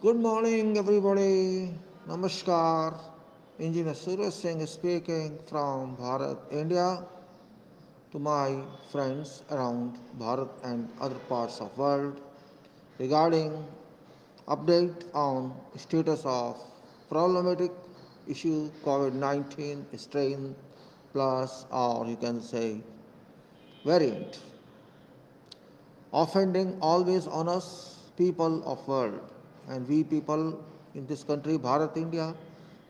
Good morning, everybody. Namaskar. Engineer Suraj Singh speaking from Bharat, India, to my friends around Bharat and other parts of world regarding update on status of problematic issue COVID-19 strain plus, or you can say variant, offending always on us people of world, and we people in this country Bharat India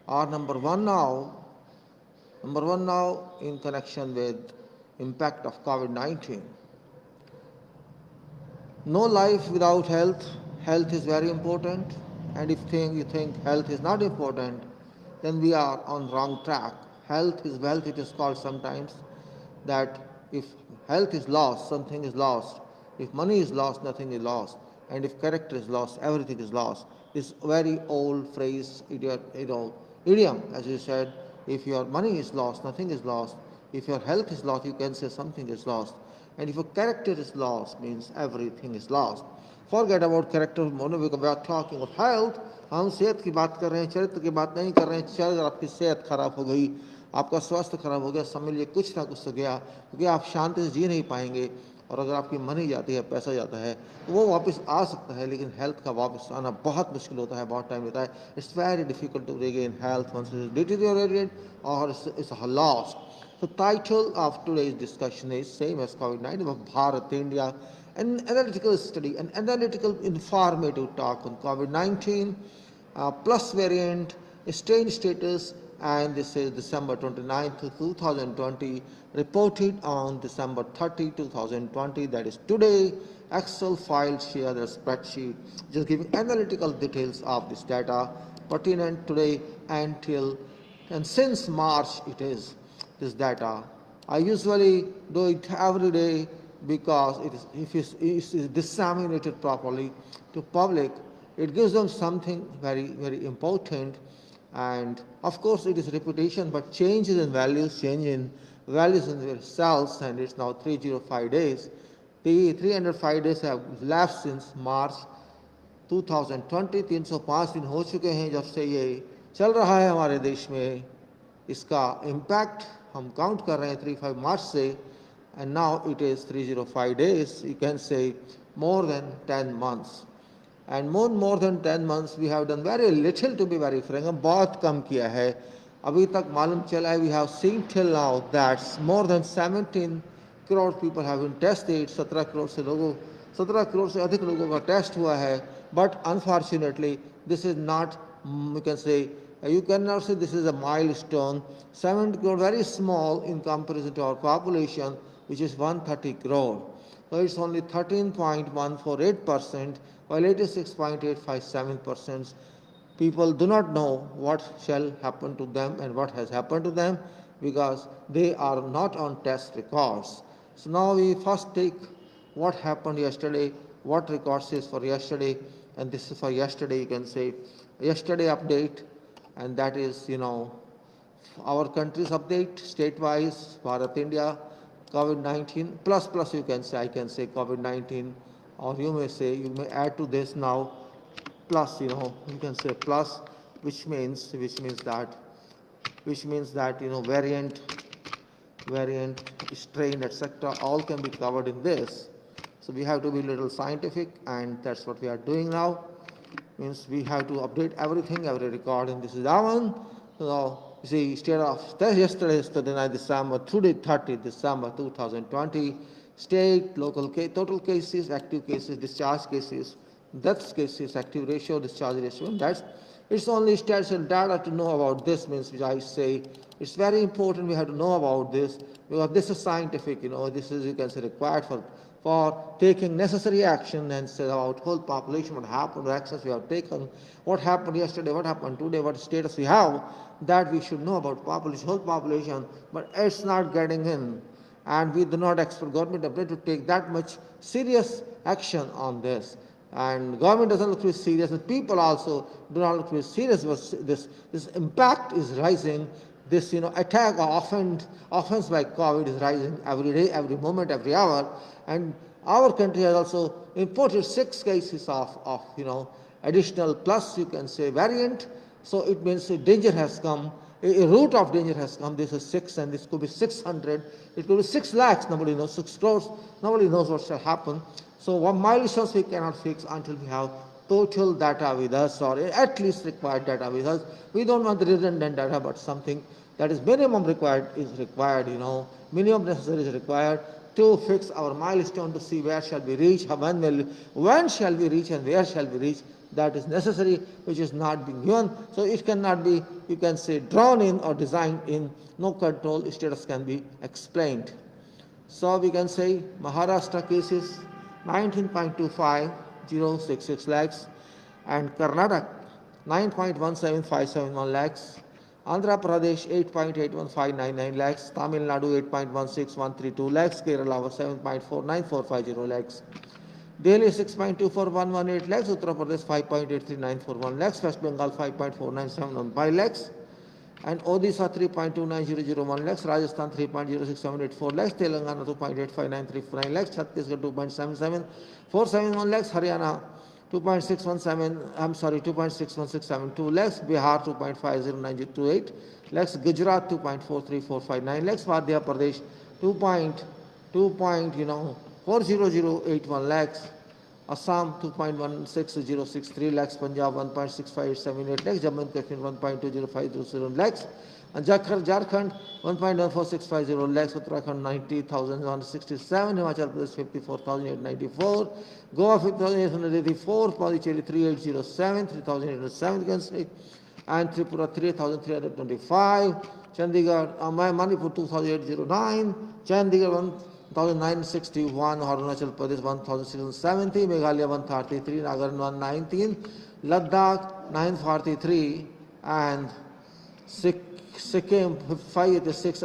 are number one now in connection with impact of COVID-19. No life without health. Health is very important, and if you think health is not important, then we are on wrong track. Health is wealth, it is called sometimes, that if health is lost, something is lost. If money is lost, nothing is lost. And if character is lost, everything is lost. This very old phrase, idiom, as you said, if your money is lost, nothing is lost. If your health is lost, you can say something is lost. And if your character is lost, means everything is lost. Forget about character, we are talking about health. हम सेहत की बात कर रहे हैं, चरित्र की बात नहीं कर रहे हैं. चल अगर आपकी सेहत खराब हो गई, आपका स्वास्थ्य खराब हो गया, समझ लीजिए कुछ ना कुछ तो गया, क्योंकि आप शांति से जी नहीं पाएंगे. और अगर आपकी मनी जाती है, पैसा जाता है, तो वो वापस आ सकता है, लेकिन हेल्थ का वापस आना बहुत मुश्किल होता है, बहुत टाइम लेता है. It's very difficult to regain health once it is deteriorated or it's lost. The title of today's discussion is same as COVID-19 of Bharat, India, an analytical study, an analytical informative talk on COVID-19 plus variant, strain status, and this is December 29th, 2020, reported on December 30, 2020, that is today. Excel file share the spreadsheet, just giving analytical details of this data pertinent today and since March it is this data. I usually do it every day because if it is disseminated properly to public, it gives them something very, very important. And of course it is reputation, but changes in values, change in values in their cells, and it's now 305 days. The 305 days have lapsed since March 2020. 305 दिन हो चुके हैं जब से ये चल रहा है हमारे देश में. इसका इम्पैक्ट हम काउंट कर रहे हैं 35 मार्च से, and now it is 305 days. You can say more than 10 months. And more than 10 months we have done very little, to be very frank. हम बहुत कम किया है. अभी तक मालूम चला है, we have seen till now that more than 17 crore people have been tested. 17 crore से अधिक लोगों का टेस्ट हुआ है. But unfortunately this is not, you cannot say this is a milestone. 7 crore very small in comparison to our population, which is 130 crore. So it's only 13.148%, while 86.857% people do not know what shall happen to them and what has happened to them, because they are not on test records. So now we first take what happened yesterday, what records is for yesterday, and this is for yesterday. You can say yesterday update, and that is our country's update state-wise, Bharat, India, COVID-19 plus you can say, I can say COVID-19, or you may add to this now plus, you can say plus, which means that variant, strain, etc., all can be covered in this. So we have to be a little scientific, and that's what we are doing now. Means we have to update everything, every record, and this is that one. So you see, instead of yesterday, 29 December, today 30 December 2020, state, local total cases, active cases, discharge cases, deaths cases, active ratio, discharge ratio, and it's only stats and data to know about this. Means which I say it's very important. We have to know about this, because this is scientific. This is, you can say, required for taking necessary action, and say about whole population, what happened, what actions we have taken, what happened yesterday, what happened today, what status we have, that we should know about population, whole population, but it's not getting in. And we do not expect government to take that much serious action on this. And government doesn't look very serious, and people also do not look very serious. But this impact is rising. This attack or offense by COVID is rising every day, every moment, every hour. And our country has also imported 6 cases of additional plus, you can say variant. So it means a danger has come, a root of danger has come. This is 6 and this could be 600. It could be 6 lakhs, nobody knows, 6 crores, nobody knows what shall happen. So one milestones we cannot fix until we have total data with us, or at least required data with us. We don't want the redundant data, but something that is minimum required is required, minimum necessary is required to fix our milestone, to see where shall we reach, when shall we reach and where shall we reach. That is necessary, which is not being given. So it cannot be, you can say, drawn in or designed in. No control status can be explained. So we can say Maharashtra cases 19.25066 lakhs, and Karnataka 9.17571 lakhs, Andhra Pradesh 8.81599 lakhs, Tamil Nadu 8.16132 lakhs, Kerala 7.49450 lakhs, Delhi 6.24118 lakhs, Uttar Pradesh 5.83941 lakhs, West Bengal 5.49715 lakhs, and Odisha 3.29001 lakhs, Rajasthan 3.06784 lakhs, Telangana 2.859349 lakhs, Chhattisgarh 2.77471 lakhs, Haryana 2.61672 lakhs, Bihar 2.509028 lakhs, Gujarat 2.43459 lakhs, Madhya Pradesh 40081 lakhs, Assam 2.16063 lakhs, Punjab 1.65878 lakhs, Jammu and Kashmir 1.20520 lakhs, and Jharkhand 1.14650 lakhs, Uttarakhand 90,167, Himachal Pradesh 54,894, Goa 5,884, Pondicherry 3,807, 3,807 you can say, and Tripura 3,325, Chandigarh, Manipur 2,809, Chandigarh 1,961, Arunachal Pradesh 1,670, Meghalaya 133, Nagaland 119, Ladakh 943, and Sikkim 586,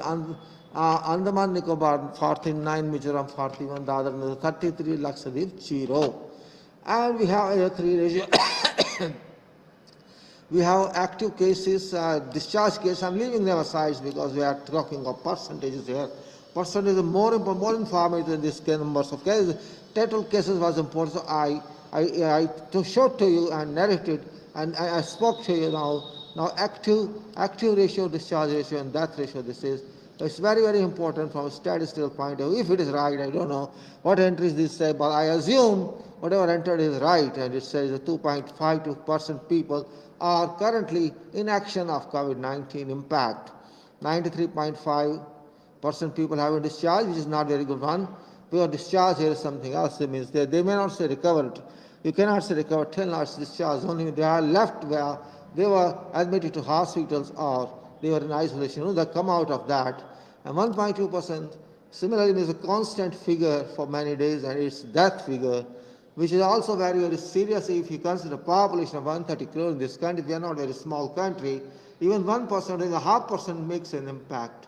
Andaman Nicobar 49, Mizoram 41, Dadra 33, Lakshadweep 0. And we have 3 ratio. We have active cases, discharge cases. I'm leaving them aside because we are talking of percentages here. Percentage is more informative than this numbers of cases. Total cases was important, so I showed to you and narrated, and I spoke to you now. Now active ratio, discharge ratio, and death ratio. This is, it's very, very important from a statistical point of view. If it is right, I don't know what entries this say, but I assume whatever entered is right, and it says that 2.52% people are currently in action of COVID-19 impact. 93.5% people have a discharge, which is not very good one. Pure discharge here is something else. It means they may not say recovered. You cannot say recovered till now it's discharged. Only they are left where they were admitted to hospitals or they were in isolation. They come out of that. And 1.2% similarly is a constant figure for many days, and it's death figure, which is also very, very serious if you consider a population of 130 crore in this country. We are not a very small country. Even 1%, even 0.5% makes an impact.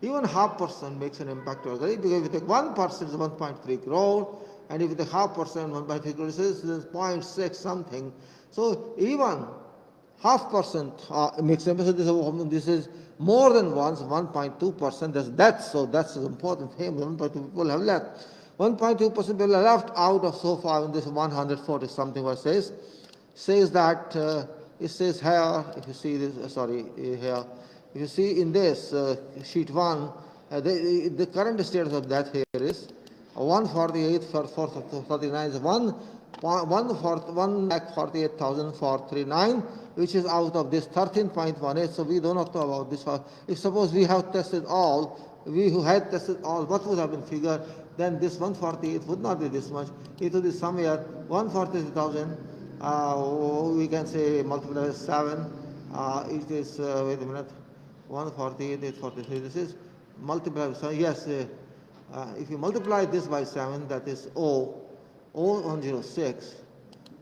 Even 0.5% makes an impact. Because if you take 1%, it's 1.3 crore, and if you take 0.5%, 1.3 crore, it's 0.6 something. So even 0.5% makes an impact. So this is more than 1.2%. That's death. So that's an important thing. 1.2 people have left. 1.2% people are left out of so far in this 140 something what says that it says here, if you see this, here, if you see in this sheet 1, the current status of that here is 148 for 439 is 148,439, which is out of this 13.18. So we do not know about this. If suppose we have tested all, we who had tested all, what would have been figured? Then this 148 would not be this much. It would be somewhere 143,000. We can say multiply with 7. It is, wait a minute, 148, 843. This is multiply with 7. Yes, if you multiply this by 7, that is 0106.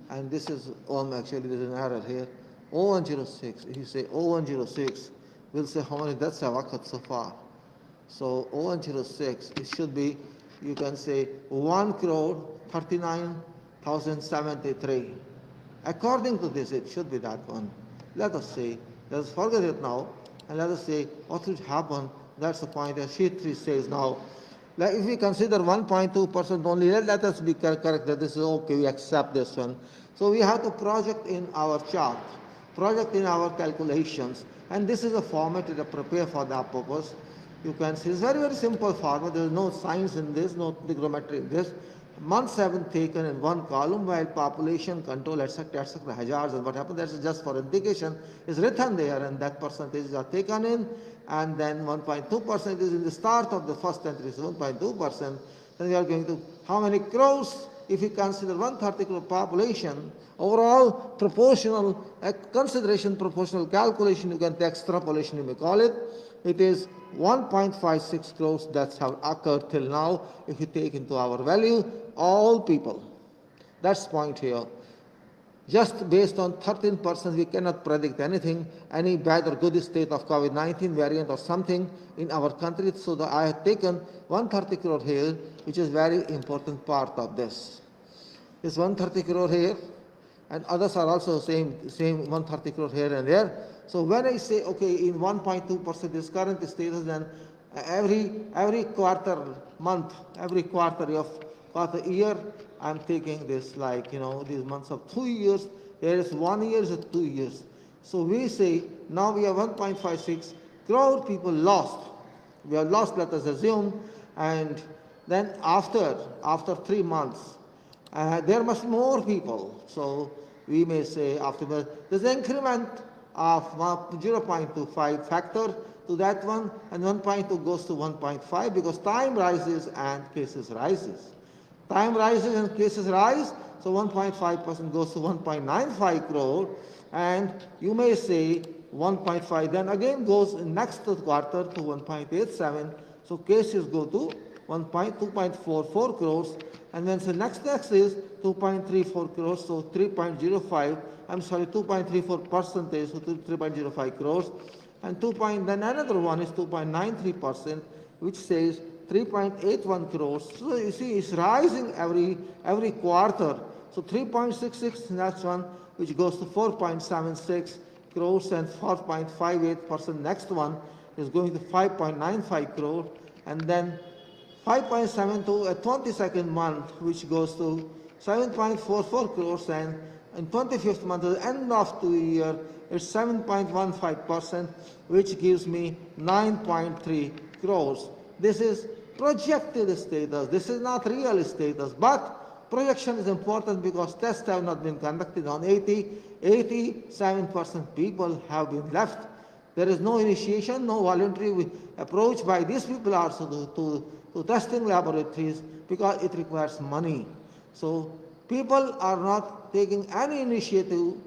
And this is, actually, there is an error here. 0106. If you say 0106, we'll say how many deaths have occurred so far. So 0106, it should be, you can say 1,39,073. According to this, it should be that one. Let us say, let us forget it now, and let us say what would happen. That's the point that sheet 3 says now. Like if we consider 1.2% only, let us be correct that this is okay, we accept this one. So we have to project in our chart, project in our calculations, and this is a format to prepare for that purpose. You can see it's very, very simple format. There is no science in this, no trigonometry in this. Months have been taken in one column while population control, etc., hazards and what happens, that's just for indication, is written there, and that percentages are taken in, and then 1.2% is in the start of the first entry, is 1.2%. Then we are going to how many crores, if you consider 130 crore population, overall proportional consideration, proportional calculation, you can take extrapolation, you may call it. It is 1.56 crores deaths have occurred till now if you take into our value all people. That's point here. Just based on 13%, we cannot predict anything, any bad or good state of COVID-19 variant or something in our country. So I have taken 130 crore here, which is very important part of this. This 130 crore here, and others are also same 130 crore here and there. So when I say, okay, in 1.2% this current status, then every quarter, month, every quarter year, I'm taking this like, these months of 2 years, there is 1 year, is 2 years. So we say, now we have 1.56 crore people lost. We have lost, let us assume, and then after 3 months, there must be more people. So we may say after there's an increment of 0.25 factor to that one, and 1.2 goes to 1.5 because time rises and cases rises. Time rises and cases rise, so 1.5% goes to 1.95 crore, and you may say 1.5 then again goes in next quarter to 1.87, so cases go to 2.44 crores, and then the next is 2.34 crores, so 2.34 percentage, so 3.05 crores, and then another one is 2.93%, which says 3.81 crores. So you see, it's rising every quarter. So 3.66 next one, which goes to 4.76 crores, and 4.58% next one is going to 5.95 crore, and then 5.72 at 22nd month, which goes to 7.44 crores, and in 25th month, at the end of the year, it's 7.15%, which gives me 9.3 crores. This is projected status. This is not real status, but projection is important because tests have not been conducted on 87% people have been left. There is no initiation, no voluntary approach by these people also to testing laboratories because it requires money. So people are not taking any initiative,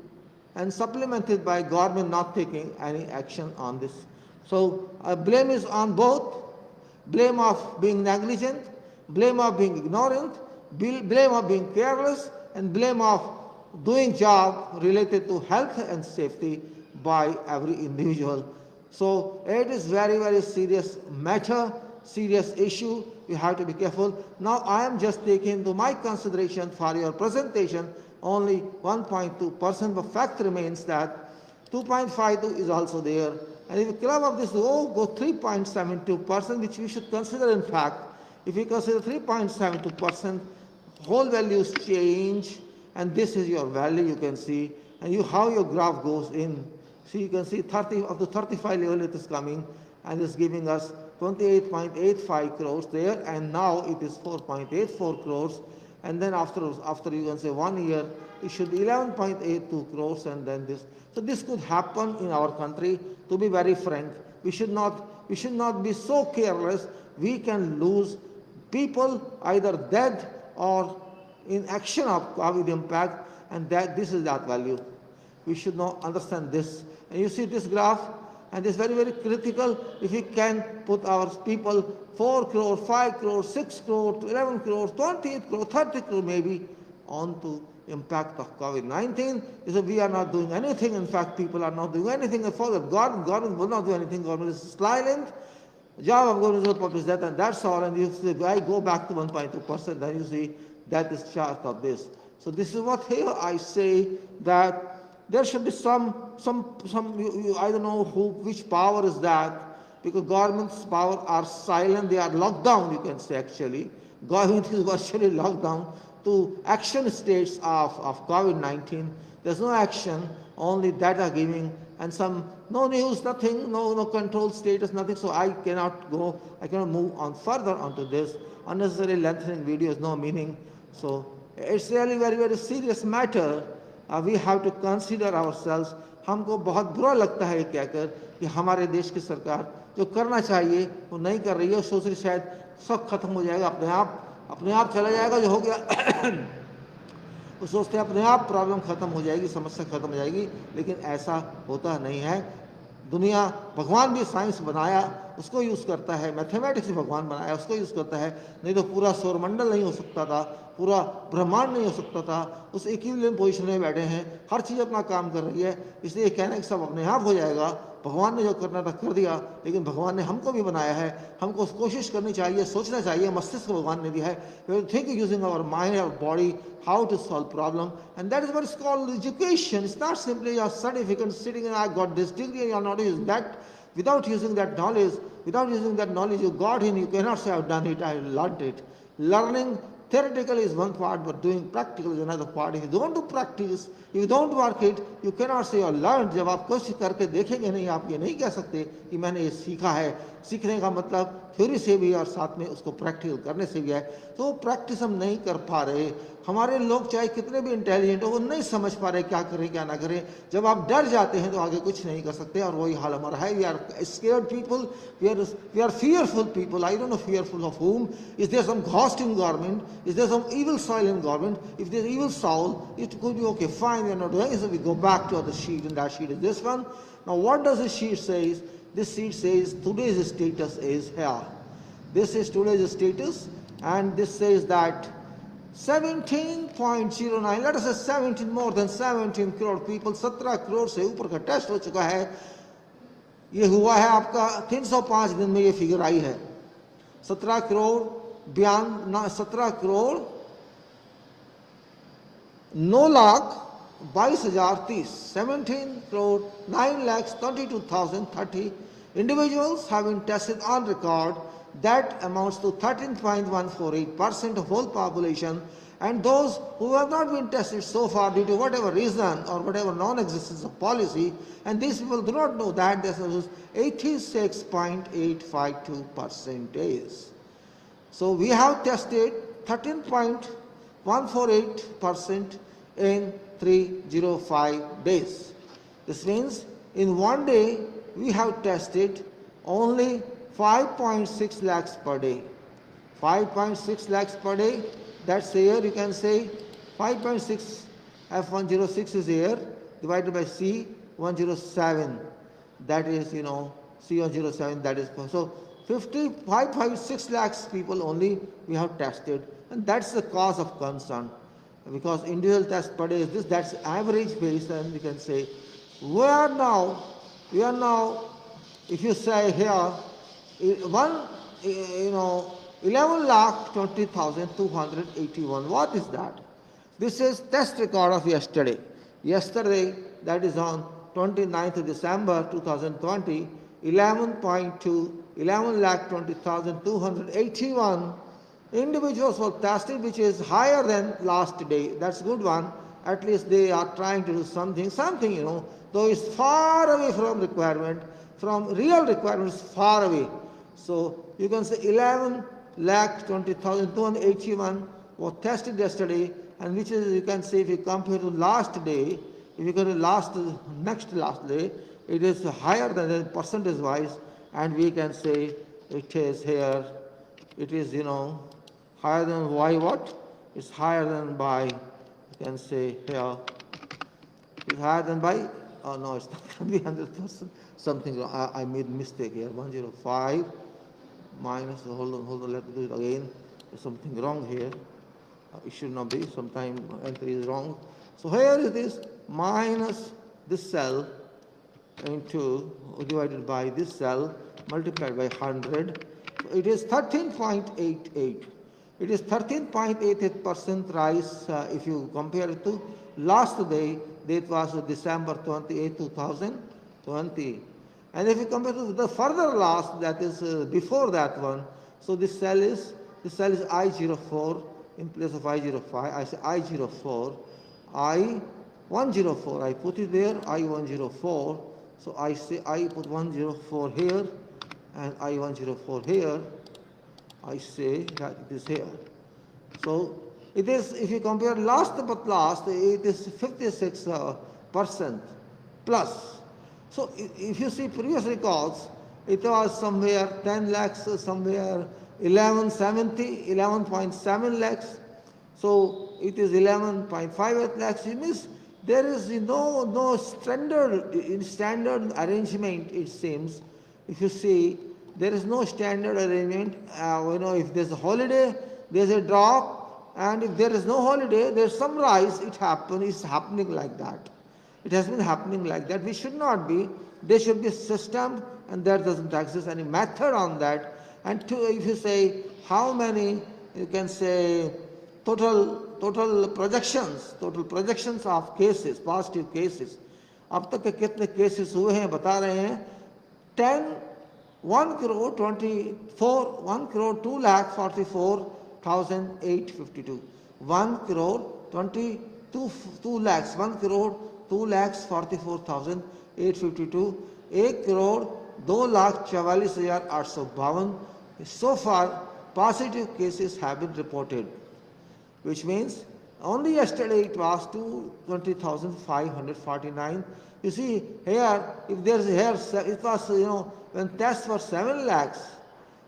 and supplemented by government not taking any action on this. So blame is on both. Blame of being negligent, blame of being ignorant, blame of being careless, and blame of doing job related to health and safety by every individual. So it is very, very serious matter, serious issue. You have to be careful. Now I am just taking into my consideration for your presentation only 1.2%, but fact remains that 2.52 is also there. And if you club up this, go 3.72%, which we should consider in fact. If you consider 3.72%, whole values change, and this is your value, you can see, and how your graph goes in. So you can see 30 of the 35 level it is coming, and it's giving us 28.85 crores there, and now it is 4.84 crores, and then after you can say 1 year, it should be 11.82 crores, and then this. So this could happen in our country. To be very frank, we should not be so careless. We can lose people either dead or in action of COVID impact, and this is that value. We should not understand this. And you see this graph, and it's very, very critical. If we can put our people 4 crore, 5 crore, 6 crore, 11 crore, 28 crore, 30 crore maybe onto impact of COVID-19, is that we are not doing anything. In fact, people are not doing anything at all. Government will not do anything. Government is silent. Job of government is to publish that, and that's all. And you see, I go back to 1.2%, then you see that is chart of this. So this is what here I say that there should be some I don't know which power is that, because government's power are silent. They are locked down, you can say actually. Government is virtually locked down to action states of COVID-19. There's no action, only data giving and some no news, nothing, no control status, nothing. So I cannot move on further onto this. Unnecessary lengthening videos, no meaning. So it's really very, very serious matter. We have to consider ourselves. हमको बहुत बुरा लगता है ये कहकर कि हमारे देश की सरकार जो करना चाहिए वो नहीं कर रही है, सोच रही शायद सब खत्म हो जाएगा, अपने आप चला जाएगा जो हो गया वो सोचते हैं अपने आप प्रॉब्लम खत्म हो जाएगी, समस्या खत्म हो जाएगी, लेकिन ऐसा होता नहीं है। दुनिया, भगवान भी साइंस बनाया उसको यूज़ करता है, मैथमेटिक्स भगवान बनाया उसको यूज़ करता है, नहीं तो पूरा सौरमंडल नहीं हो सकता था, पूरा ब्रह्मांड नहीं हो सकता था। उस इक्विलिब्रियम पोजीशन में बैठे हैं, हर चीज़ अपना काम कर रही है, इसलिए कहना कि सब अपने आप हो जाएगा, भगवान ने जो करना था कर दिया, लेकिन भगवान ने हमको भी बनाया है, हमको कोशिश करनी चाहिए, सोचना चाहिए, मस्तिष्क भगवान ने दिया है, we think using our mind, our body, how to solve problem, and that is what is called education. It's not simply a certificate sitting and I got this degree and you are not using that. Without using that knowledge you got in, you cannot say I've done it, I learned it. Learning theoretical is one part, but doing practical is another part. If you don't do practice, if you don't work it, you cannot say you learned. जब आप कोशिश करके देखेंगे नहीं, आप ये नहीं कह सकते कि मैंने ये सीखा है। सीखने का मतलब थ्योरी से भी और साथ में उसको प्रैक्टिकल करने से भी है। तो प्रैक्टिस हम नहीं कर पा रहे। हमारे लोग चाहे कितने भी इंटेलिजेंट हो, वो नहीं समझ पा रहे क्या करें क्या ना करें। जब आप डर जाते हैं तो आगे कुछ नहीं कर सकते, और वही हाल हमारा है। We are scared people, we are fearful people. I don't know fearful of whom. Is there some ghost in government? Is there some evil soil in government? If there's evil soul, it could be okay, fine, we are not doing it. So we go back to the sheet, and that sheet is this one. Now what does this sheet say? This sheet says today's status is here. This is today's status, and this says that 17.09, let us say 17, more than 17 crore people, 17 crore से ऊपर का test हो चुका है। ये हुआ है आपका 305 दिन में, ये फिगर आई है 17 crore 9 lakh 22,030, 17 crore 9 lakhs 22,030 individuals have been tested on record. That amounts to 13.148% of whole population, and those who have not been tested so far due to whatever reason or whatever non-existence of policy, and these people do not know that, this is 86.852%. So we have tested 13.148% in 305 days. This means in one day we have tested only 5.6 lakhs per day. 5.6 lakhs per day, that's here you can say 5.6 F106 is here divided by C107, that is C107, that is so 5.6 lakhs people only we have tested, and that's the cause of concern, because individual test per day is this, that's average base, and you can say we are now if you say here 11,20,281. What is that? This is test record of yesterday. Yesterday, that is on 29th of December 2020, 11,20,281 individuals were tested, which is higher than last day. That's a good one. At least they are trying to do something, though it's far away from requirement, from real requirements, far away. So you can say 11,20,281 were tested yesterday, and which is, you can say, if you compare to last day, if you go to next last day, it is higher than the percentage wise, and we can say it is here, it is higher than by what? It's higher than by, you can say here, it's higher than by, oh no, it's not going to be 100%, something wrong. I made mistake here, 105 minus, hold on, let me do it again. There's something wrong here. It should not be, sometime entry is wrong. So here it is, minus this cell into, divided by this cell, multiplied by 100. So it is 13.88. It is 13.88% rise if you compare it to last day, that was December 28, 2020. And if you compare to the further last, that is before that one, so this cell is I04, in place of I05, I say I04, I104, I put it there, I104, so I say I put 104 here and I104 here, I say that it is here. So it is, if you compare last but last, it is 56% plus. So if you see previous records, it was somewhere 10 lakhs, somewhere 1170, 11.7 lakhs. So it is 11.58 lakhs. It means there is no standard arrangement, it seems. If you see, there is no standard arrangement. If there's a holiday, there's a drop, and if there is no holiday, there's some rise. It's happening like that. It has been happening like that. We should not be. There should be a system, and there doesn't exist any method on that. And if you say how many, you can say total projections of cases, positive cases. अब तक के कितने cases हुए हैं बता रहे हैं 1 crore 2 lakh 44,852. 1 crore 2 lakhs 1 crore 2 lakhs 44,852. 1 crore 2 lakh 44,852. So far positive cases have been reported, which means only yesterday it was 20,549. You see here, if there's here, it was, when tests were 7 lakhs,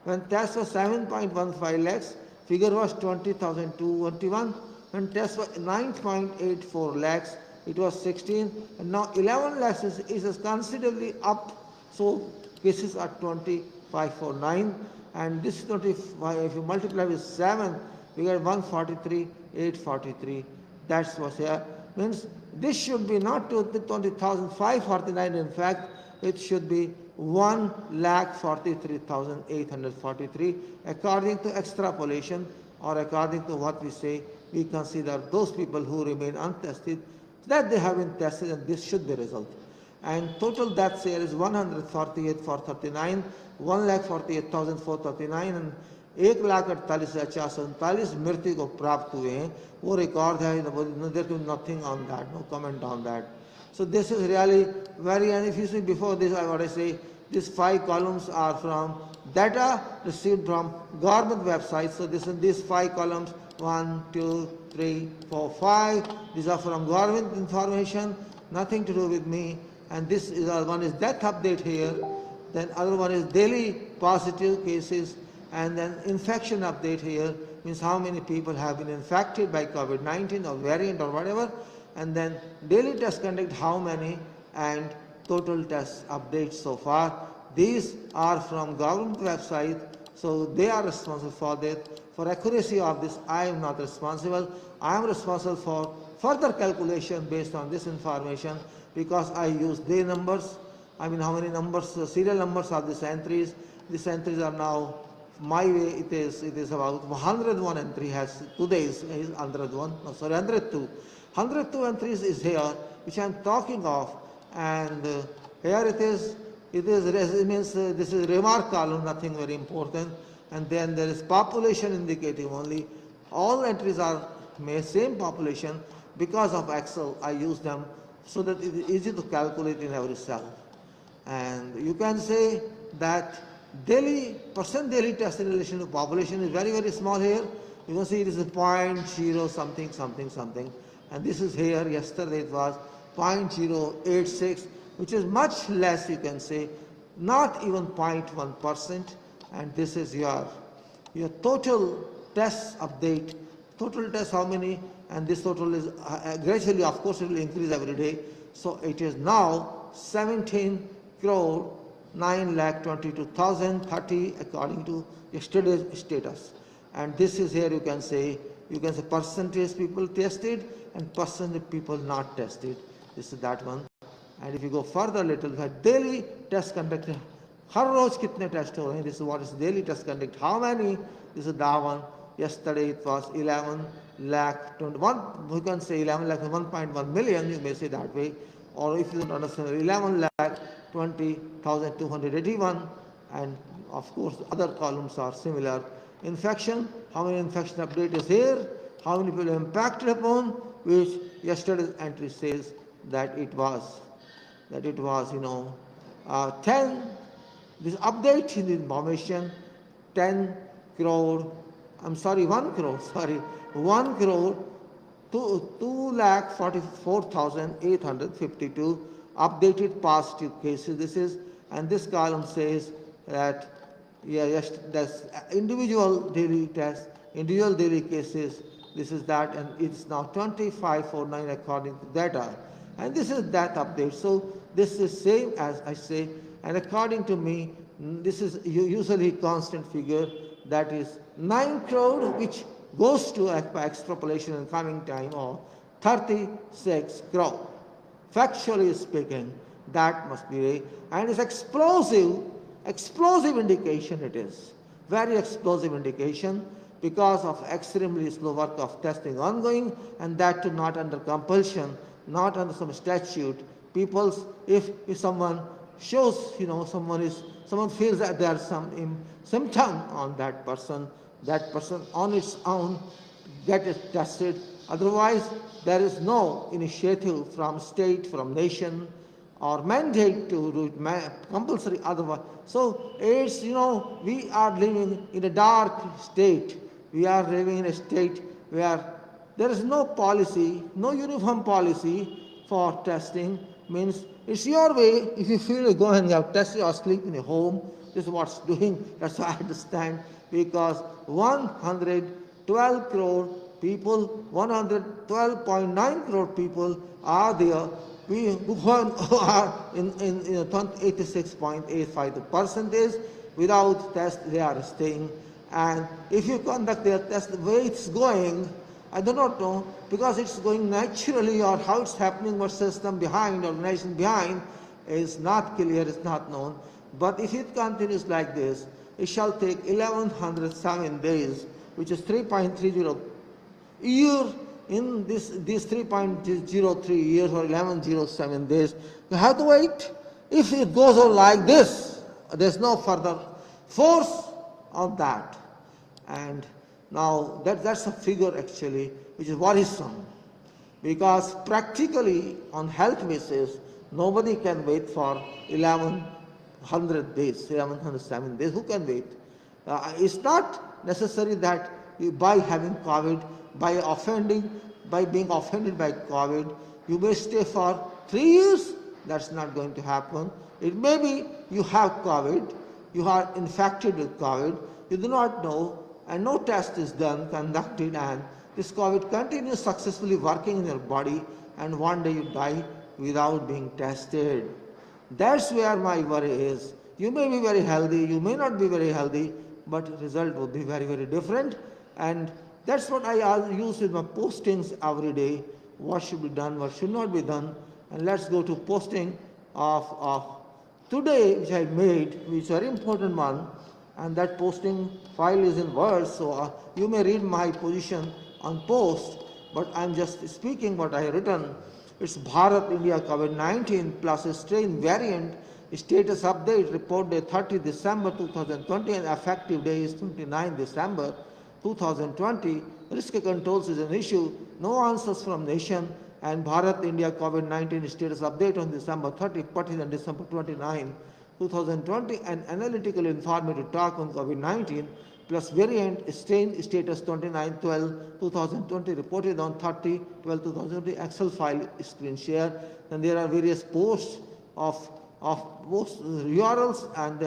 when tests were 7.15 lakhs, figure was 20,221. When tests were 9.84 lakhs, it was 16. And now 11 lakhs is considerably up. So cases are 2549. And this 25, if you multiply with 7, we get 143,843. That's what's here. Means this should be not 20,549. In fact, it should be 1,43,843 according to extrapolation, or according to what we say. We consider those people who remain untested that they have been tested, and this should be result. And total deaths here is 148,439, 1,48,439 and 1,48,439 मृत्यु को प्राप्त हुए हैं. वो record है. There is nothing on that, no comment on that. So this is really very, and if you see before this, what I say, these 5 columns are from data received from government websites. So these 5 columns, 1, 2, 3, 4, 5, these are from government information, nothing to do with me. And this is one is death update here, then other one is daily positive cases, and then infection update here, means how many people have been infected by COVID-19 or variant or whatever, and then daily test conduct, how many, and total test updates so far. These are from government website, so they are responsible for that. For accuracy of this, I am not responsible. I am responsible for further calculation based on this information, because I use their numbers. I mean, how many numbers, serial numbers of these entries. These entries are now my way. It is about 101 entry has today is 101. No, sorry, 102. 102 entries is here, which I am talking of, and here it is. It means this is remark column, nothing very important, and then there is population indicative only. All entries are same population. Because of Excel, I use them so that it is easy to calculate in every cell. And you can say that daily test in relation to population is very, very small here. You can see it is a 0.0 something something something, and this is here. Yesterday it was 0.086, which is much less, you can say, not even 0.1%. And this is your total test update. Total tests, how many? And this total is gradually, of course, it will increase every day. So it is now 17 crore 9,22,030 according to yesterday's status. And this is here, you can say percentage people tested and percentage people not tested. This is that one. And if you go further little, daily test conducted. हर रोज कितने test हो रहे हैं? This is what is daily test conduct. How many? This is that one. Yesterday it was 11 lakh 21. We can say 11 lakh 1.1 million. You may say that way. Or if you don't understand, 11 lakh 20,281. And of course, other columns are similar. infection, how many infection update is here, how many people impacted upon, which yesterday's entry says that it was 10. This update in the information, 10 crore, 1 crore, 1 crore, 2,44,852 updated positive cases. This is, and this column says that, yes, that's individual daily tests, individual daily cases. This is that, and it's now 2549 according to data. And this is that update. So this is same as I say, and according to me, this is usually constant figure, that is 9 crore, which goes to extrapolation in coming time of 36 crore. Factually speaking, that must be, and it's explosive indication it is. Very explosive indication because of extremely slow work of testing ongoing, and that too not under compulsion, not under some statute. People's, if someone shows, someone feels that there is some symptom on that person on its own get it tested. Otherwise, there is no initiative from state, from nation, or mandate to do it compulsory otherwise. So it's, we are living in a dark state. We are living in a state where there is no policy, no uniform policy for testing. Means it's your way. If you feel go and have tested or sleep in a home, this is what's doing. That's what I understand. Because 112 crore people, 112.9 crore people are there. We who are in 86.85% without test they are staying. And if you conduct their test, the way it's going, I do not know, because it's going naturally or how it's happening, what system behind, organization behind, is not clear, is not known. But if it continues like this, it shall take 1107 days, which is 3.30 year. In these 3.03 years or 1107 days, you have to wait. If it goes on like this, there's no further force on that. And now that's a figure actually which is worrisome, because practically on health basis, nobody can wait for 1100 days, 1107 days. Who can wait? It's not necessary that you, by having COVID, by being offended by COVID, you may stay for 3 years. That's not going to happen. It may be you have COVID, you are infected with COVID, you do not know, and no test is conducted, and this COVID continues successfully working in your body, and one day you die without being tested. That's where my worry is. You may be very healthy, you may not be very healthy, but result will be very, very different. And that's what I use in my postings every day. What should be done, what should not be done. And let's go to posting of today, which I made, which is a very important one. And that posting file is in Word, so you may read my position on post, but I'm just speaking what I have written. It's Bharat India COVID-19 plus a strain variant status update, report day 30 December 2020 and effective day is 29 December 2020. Risk controls is an issue, no answers from nation, and Bharat India COVID-19 status update on December 30, 14 and December 29, 2020, and analytical informative talk on COVID-19 plus variant strain status 29/12/2020 reported on 30/12/2020 Excel file screen share. And there are various posts of post URLs and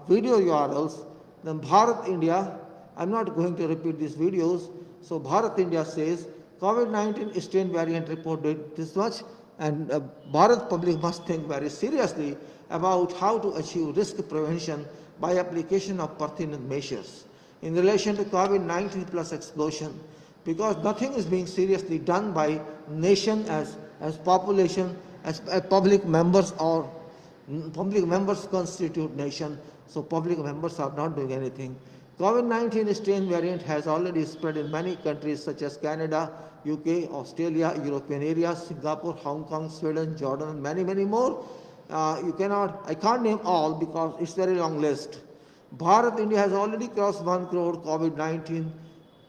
video URLs. Then Bharat India, I'm not going to repeat these videos. So Bharat India says COVID-19 strain variant reported this much, and Bharat public must think very seriously about how to achieve risk prevention by application of pertinent measures in relation to COVID-19 plus explosion, because nothing is being seriously done by nation as population, as public members, or public members constitute nation, so public members are not doing anything. COVID-19 strain variant has already spread in many countries such as Canada, UK, Australia, European areas, Singapore, Hong Kong, Sweden, Jordan, and many, many more. I can't name all because it's a very long list. Bharat, India has already crossed 1 crore COVID-19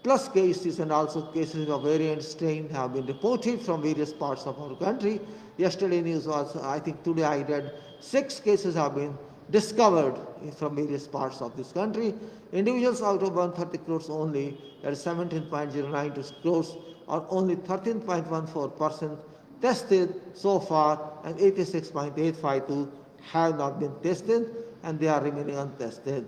plus cases, and also cases of variant strain have been reported from various parts of our country. Yesterday news was, I think today I read, 6 cases have been discovered from various parts of this country. Individuals out of 130 crores only, that is 17.092 crores, or only 13.14% tested so far, and 86.852 have not been tested, and they are remaining untested.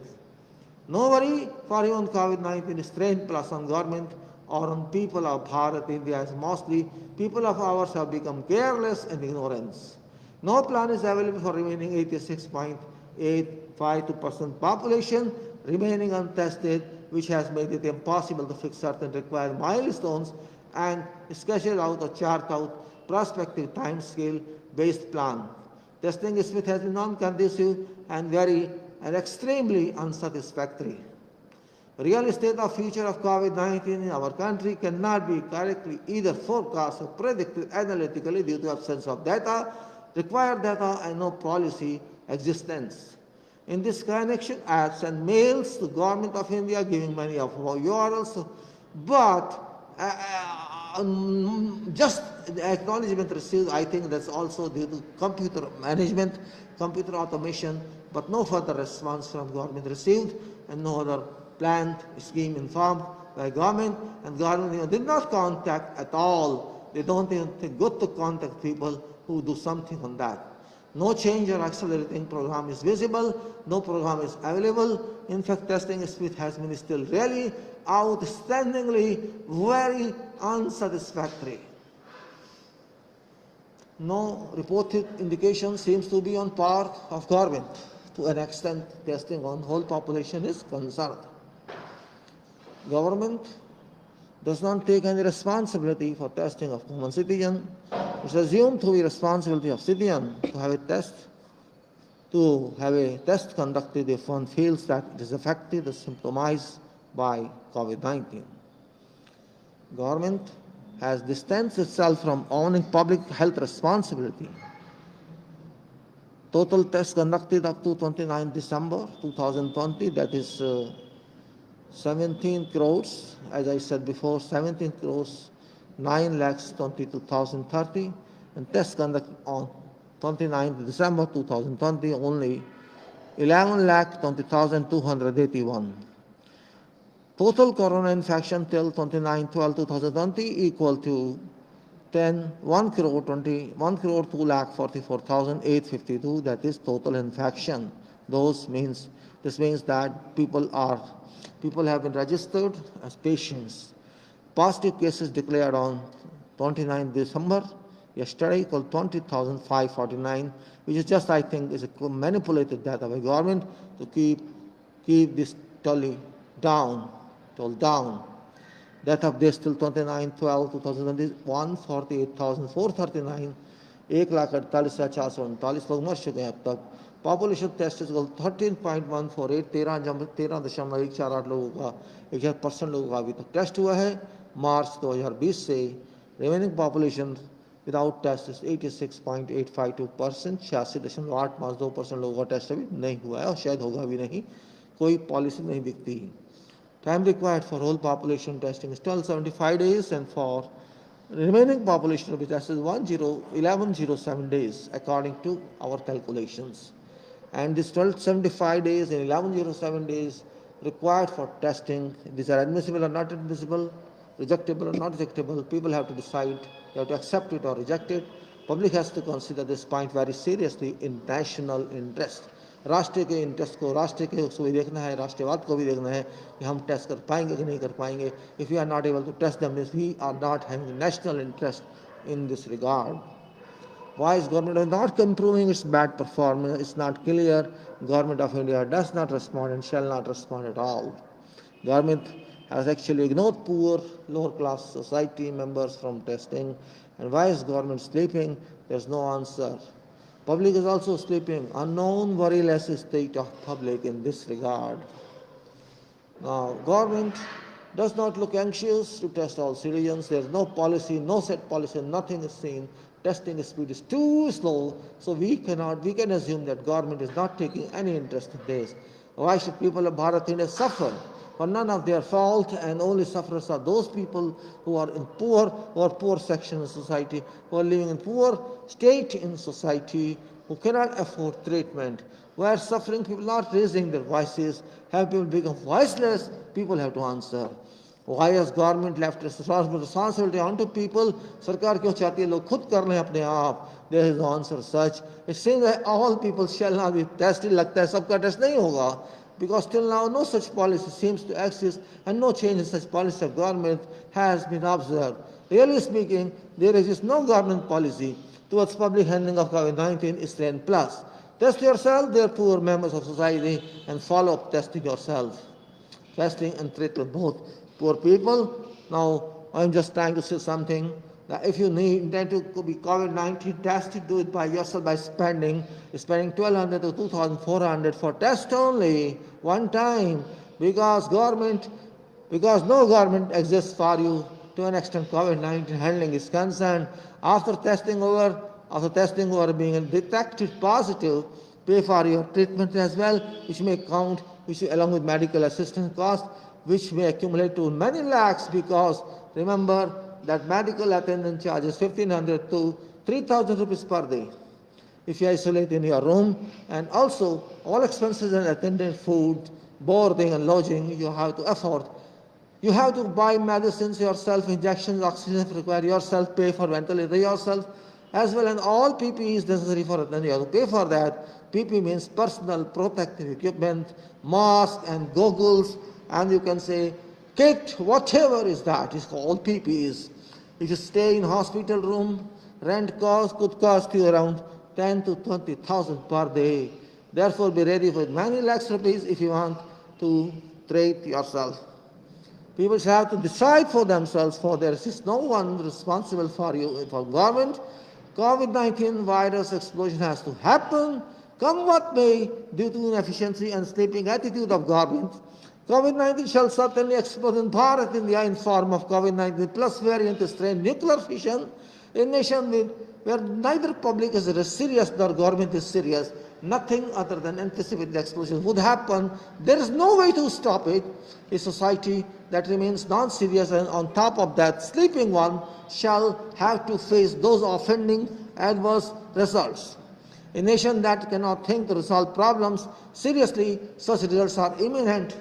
No worry for even COVID-19 strain plus on government or on people of Bharat, India, as mostly people of ours have become careless and ignorant. No plan is available for remaining 86.852% population remaining untested, which has made it impossible to fix certain required milestones and schedule out or chart out prospective time scale based plan. Testing Smith has been non-conducive and extremely unsatisfactory. Real state of future of COVID-19 in our country cannot be correctly either forecast or predicted analytically due to absence of data, required data, and no policy existence. In this connection, ads and mails to Government of India giving many of our URLs, but just the acknowledgement received, I think that's also due to computer management, computer automation, but no further response from government received, and no other planned scheme informed by government, and government did not contact at all. They don't even think good to contact people who do something on that. No change or accelerating program is visible, no program is available. In fact, testing speed has been still really outstandingly very unsatisfactory. No reported indication seems to be on part of government to an extent testing on whole population is concerned. Government does not take any responsibility for testing of common citizen. It's assumed to be responsibility of citizen to have a test conducted if one feels that it is affected or symptomized by COVID-19. Government has distanced itself from owning public health responsibility. Total tests conducted up to 29 December 2020, that is 17 crores, as I said before, 17 crores 9,22,030, and tests conducted on 29 December 2020 only 11,20,281. Total corona infection till 29/12/2020 equal to 1 crore 2,44,852. That is total infection. This means that people have been registered as patients. Positive cases declared on 29 December yesterday equal 20,549, which is just, I think, is a manipulated data by government to keep this toll down. Death of days till 29/12/2020 148,439, 1,48,439 लोग मर चुके हैं अब तक. Population test 13.148, 13.148 लोगों का 1% लोगों का अभी तक टेस्ट हुआ है. मार्च 2020 से रिमेनिंग पॉपुलेशन विदाउट टेस्ट 86.852%, 86.852% लोगों का टेस्ट अभी नहीं हुआ है और शायद होगा भी नहीं. कोई पॉलिसी नहीं दिखती. Time required for whole population testing is 1275 days, and for remaining population to be tested 1107 days according to our calculations. And this 1275 days and 1107 days required for testing, these are admissible or not admissible, rejectable or not rejectable. People have to decide, they have to accept it or reject it. Public has to consider this point very seriously in national interest. राष्ट्र के interest को, राष्ट्र के उसको भी देखना है, राष्ट्रवाद को भी देखना है कि हम टेस्ट कर पाएंगे कि नहीं कर पाएंगे. If we are not able to test them, we are not having national interest in this regard. Why is government not improving its bad performance? It's not clear. Government of India does not respond and shall not respond at all. Government has actually ignored poor, lower class society members from testing. And why is government sleeping? There's no answer. Public is also sleeping. Unknown, worryless state of public in this regard. Now, government does not look anxious to test all citizens. There is no policy, no set policy, nothing is seen. Testing speed is too slow, so we can assume that government is not taking any interest in this. Why should people of Bharat India suffer for none of their fault, and only sufferers are those people who are in poor section of society, who are living in poor state in society, who cannot afford treatment. Where suffering people not raising their voices, have people become voiceless, people have to answer. Why has government left responsibility onto people? सरकार क्यों चाहती है लोग खुद कर लें अपने आप? There is no answer such. It seems that all people shall not be tested. लगता है सबका टेस्ट नहीं होगा. Because till now no such policy seems to exist and no change in such policy of government has been observed. Really speaking, there exists no government policy towards public handling of COVID-19 is 10 plus. Test yourself, dear poor members of society, and follow up testing yourself. Testing and treatment both. Poor people, now I'm just trying to say something, that if you intend to be COVID-19 tested, do it by yourself by spending $1,200 to $2,400 for test only, one time, because no government exists for you to an extent COVID-19 handling is concerned. After testing over being detected positive, pay for your treatment as well, which may count, which along with medical assistance cost, which may accumulate to many lakhs, because remember that medical attendant charges 1,500 to 3,000 rupees per day if you isolate in your room, and also all expenses and attendant food, boarding and lodging you have to afford. You have to buy medicines yourself, injections, oxygen if required yourself, pay for ventilator yourself, as well, and all PPE is necessary for it, then you have to pay for that. PPE means personal protective equipment, mask and goggles, and you can say kit, whatever is that, is called PPEs. If you stay in hospital room, rent could cost you around 10 to 20,000 per day. Therefore, be ready with many lakhs rupees if you want to treat yourself. People should have to decide for themselves, for there is no one responsible for you, for government. COVID-19 virus explosion has to happen, come what may, due to inefficiency and sleeping attitude of government. COVID-19 shall certainly explode in Bharat, India, in form of COVID-19 plus variant strain nuclear fission, a nation where neither public is serious nor government is serious. Nothing other than anticipated explosion would happen. There is no way to stop it. A society that remains non-serious and on top of that sleeping one shall have to face those offending adverse results. A nation that cannot think to resolve problems seriously, such results are imminent.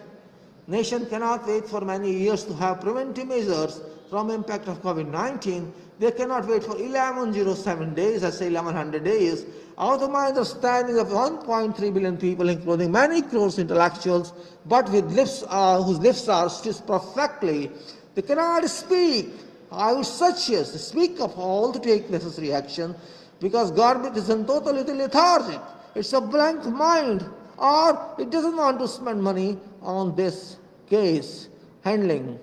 Nation cannot wait for many years to have preventive measures from impact of COVID-19. They cannot wait for 1107 days, I say 1100 days. Out of my understanding of 1.3 billion people, including many crores intellectuals, but with lips whose lips are stitched perfectly, they cannot speak. I would suggest speak of all to take necessary action, because government is in totally lethargic. It's a blank mind, or it doesn't want to spend money on this case handling.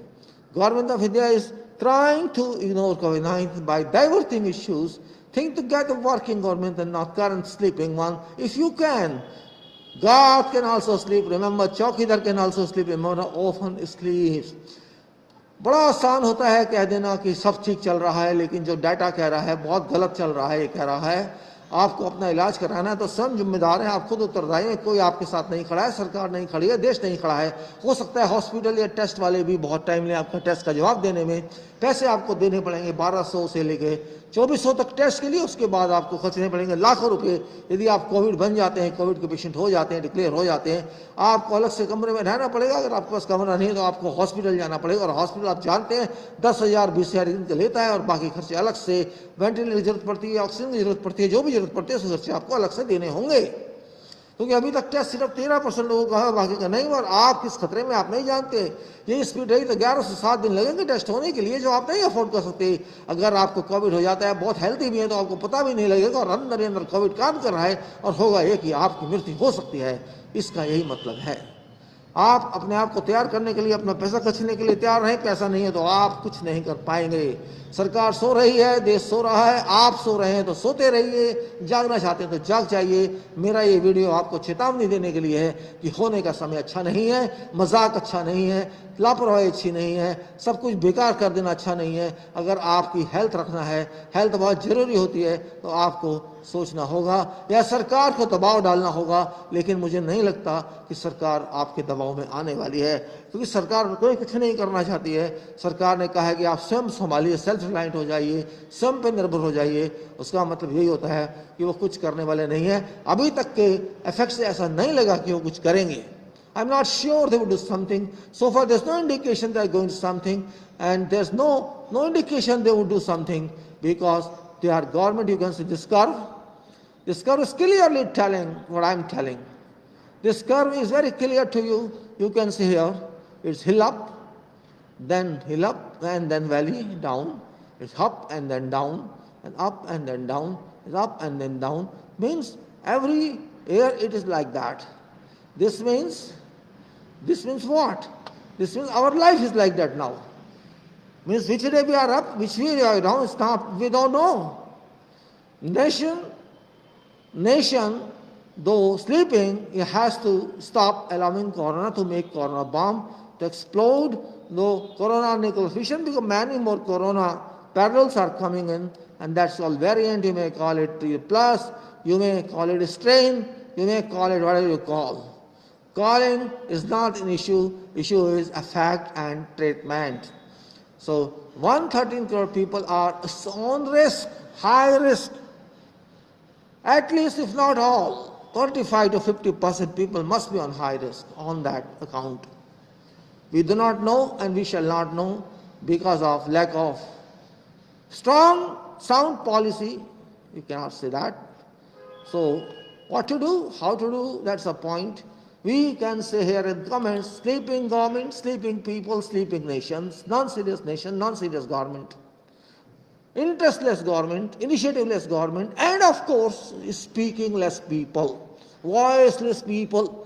Government of India is trying to ignore COVID-19 by diverting issues. Think to get a working government and not current sleeping one. If you can, God can also sleep. Remember, Chaukidar can also sleep. Remember, often sleeps. बड़ा आसान होता है कह देना कि सब ठीक चल रहा है, लेकिन जो डाटा कह रहा है बहुत गलत चल रहा है, ये कह रहा है आपको अपना इलाज कराना है तो स्वयं जिम्मेदार हैं, आप खुद उत्तरदायी हैं, कोई आपके साथ नहीं खड़ा है, सरकार नहीं खड़ी है, देश नहीं खड़ा है। हो सकता है हॉस्पिटल या टेस्ट वाले भी बहुत टाइम लें आपका टेस्ट का जवाब देने में, पैसे आपको देने पड़ेंगे 1200 से लेके 2400 तक टेस्ट के लिए, उसके बाद आपको खर्चने पड़ेंगे लाखों रुपए। यदि आप कोविड बन जाते हैं, कोविड के पेशेंट हो जाते हैं, डिक्लेयर हो जाते हैं, आपको अलग से कमरे में रहना पड़ेगा। अगर आपके पास कमरा नहीं है तो आपको हॉस्पिटल जाना पड़ेगा, और हॉस्पिटल आप जानते हैं 10,000 20,000 दिन का लेता है, और बाकी खर्चे अलग से, वेंटिलेटर की जरूरत पड़ती है, ऑक्सीजन की जरूरत पड़ती है, जो भी जरूरत पड़ती है उस खर्चे आपको अलग से देने होंगे। क्योंकि अभी तक टेस्ट सिर्फ 13% लोगों का है, बाकी का नहीं, और आप किस खतरे में आप नहीं जानते। ये स्पीड रही तो 11 से 7 दिन लगेंगे टेस्ट होने के लिए, जो आप नहीं अफोर्ड कर सकते। अगर आपको कोविड हो जाता है, बहुत हेल्थी भी है, तो आपको पता भी नहीं लगेगा, और अंदर ही अंदर कोविड काम कर रहा है, और होगा ये कि आपकी मृत्यु हो सकती है। इसका यही मतलब है। आप अपने आप को तैयार करने के लिए, अपना पैसा खर्चने के लिए तैयार रहें। पैसा नहीं है तो आप कुछ नहीं कर पाएंगे। सरकार सो रही है, देश सो रहा है, आप सो रहे हैं तो सोते रहिए, जागना चाहते हैं तो जाग जाइए। मेरा ये वीडियो आपको चेतावनी देने के लिए है कि होने का समय अच्छा नहीं है, मजाक अच्छा नहीं है, लापरवाही अच्छी नहीं है, सब कुछ बेकार कर देना अच्छा नहीं है। अगर आपकी हेल्थ रखना है, हेल्थ बहुत ज़रूरी होती है, तो आपको सोचना होगा या सरकार को दबाव डालना होगा। लेकिन मुझे नहीं लगता कि सरकार आपके दबाव में आने वाली है, क्योंकि सरकार कोई कुछ नहीं करना चाहती है। सरकार ने कहा है कि आप स्वयं संभालिए, सेल्फ रिलायंट हो जाइए, स्वयं पर निर्भर हो जाइए। उसका मतलब यही होता है कि वो कुछ करने वाले नहीं है। अभी तक के इफेक्ट से ऐसा नहीं लगा कि वो कुछ करेंगे। I'm not sure they would do something. So far, there's no indication they're going to do something, and there's no indication they would do something, because they are government. You can see this curve. This curve is clearly telling what I'm telling. This curve is very clear to you. You can see here, it's hill up, and then valley down. It's up and then down, and up and then down. It's up and then down. Means every year it is like that. This means what? This means our life is like that now. Means which day we are up, which way we are down, it's not, we don't know. Nation, though sleeping, it has to stop allowing corona to make corona bomb to explode. Though corona coefficient, because many more corona parallels are coming in, and that's all variant. You may call it plus, you may call it a strain, you may call it whatever you call. Calling is not an issue. Issue is a fact and treatment. So 113 crore people are on risk, high risk. At least, if not all, 35 to 50% people must be on high risk on that account. We do not know, and we shall not know, because of lack of strong, sound policy. You cannot say that. So what to do, how to do, that's the point. We can say here in comments, sleeping government, sleeping people, sleeping nations, non-serious nation, non-serious government, interestless government, initiativeless government, and of course, speaking-less people, voiceless people.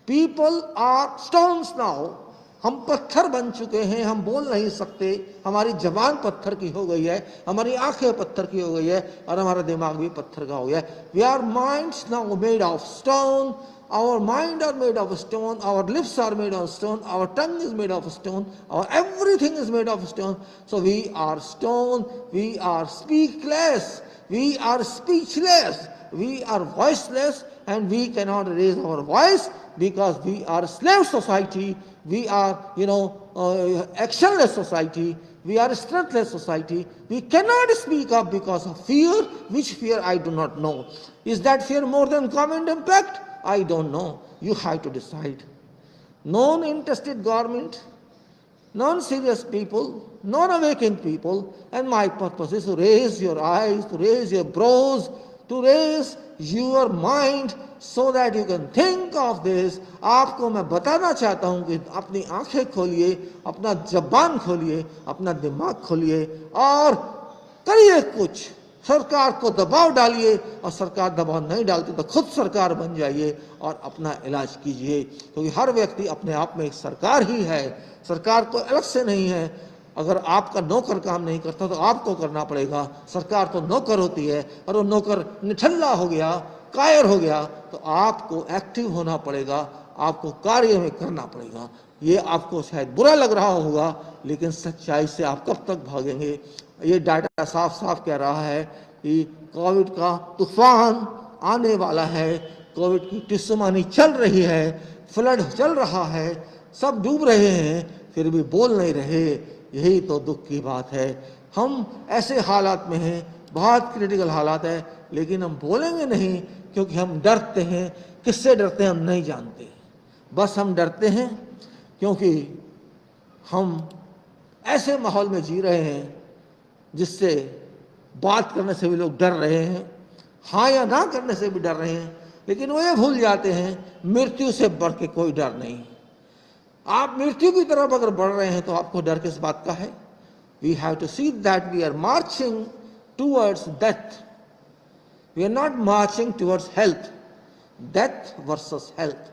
People are stones now. हम पत्थर बन चुके हैं, हम बोल नहीं सकते, हमारी जबान पत्थर की हो गई है, हमारी आंखें पत्थर की हो गई है, और हमारा दिमाग भी पत्थर का हो गया है. We are minds now made of stone. Our mind are made of stone, our lips are made of stone, our tongue is made of stone, our everything is made of stone. So we are stone, we are speakless, we are speechless, we are voiceless, and we cannot raise our voice because we are slave society, we are, actionless society, we are strengthless society. We cannot speak up because of fear. Which fear, I do not know. Is that fear more than common impact? I don't know. You have to decide. Non-interested government, non-serious people, non-awakened people, and my purpose is to raise your eyes, to raise your brows, to raise your mind so that you can think of this. आपको मैं बताना चाहता हूँ कि अपनी आंखें खोलिए, अपना जबान खोलिए, अपना दिमाग खोलिए और करिए कुछ. सरकार को दबाव डालिए, और सरकार दबाव नहीं डालती तो खुद सरकार बन जाइए और अपना इलाज कीजिए, क्योंकि हर व्यक्ति अपने आप में एक सरकार ही है. सरकार को अलग से नहीं है. अगर आपका नौकर काम नहीं करता तो आपको करना पड़ेगा. सरकार तो नौकर होती है, और वो नौकर निठल्ला हो गया, कायर हो गया, तो आपको एक्टिव होना पड़ेगा, आपको कार्य में करना पड़ेगा. ये आपको शायद बुरा लग रहा होगा, लेकिन सच्चाई से आप कब तक भागेंगे. ये डाटा साफ साफ कह रहा है कि कोविड का तूफान आने वाला है. कोविड की टिस्सुमानी चल रही है, फ्लड चल रहा है, सब डूब रहे हैं, फिर भी बोल नहीं रहे. यही तो दुख की बात है. हम ऐसे हालात में हैं, बहुत क्रिटिकल हालात है, लेकिन हम बोलेंगे नहीं, क्योंकि हम डरते हैं. किससे डरते हैं हम नहीं जानते. बस हम डरते हैं क्योंकि हम ऐसे माहौल में जी रहे हैं जिससे बात करने से भी लोग डर रहे हैं, हाँ या ना करने से भी डर रहे हैं. लेकिन वो ये भूल जाते हैं मृत्यु से बढ़ के कोई डर नहीं. आप मृत्यु की तरफ अगर बढ़ रहे हैं तो आपको डर किस बात का है. We have to see that we are marching towards death. We are not marching towards health. Death versus health.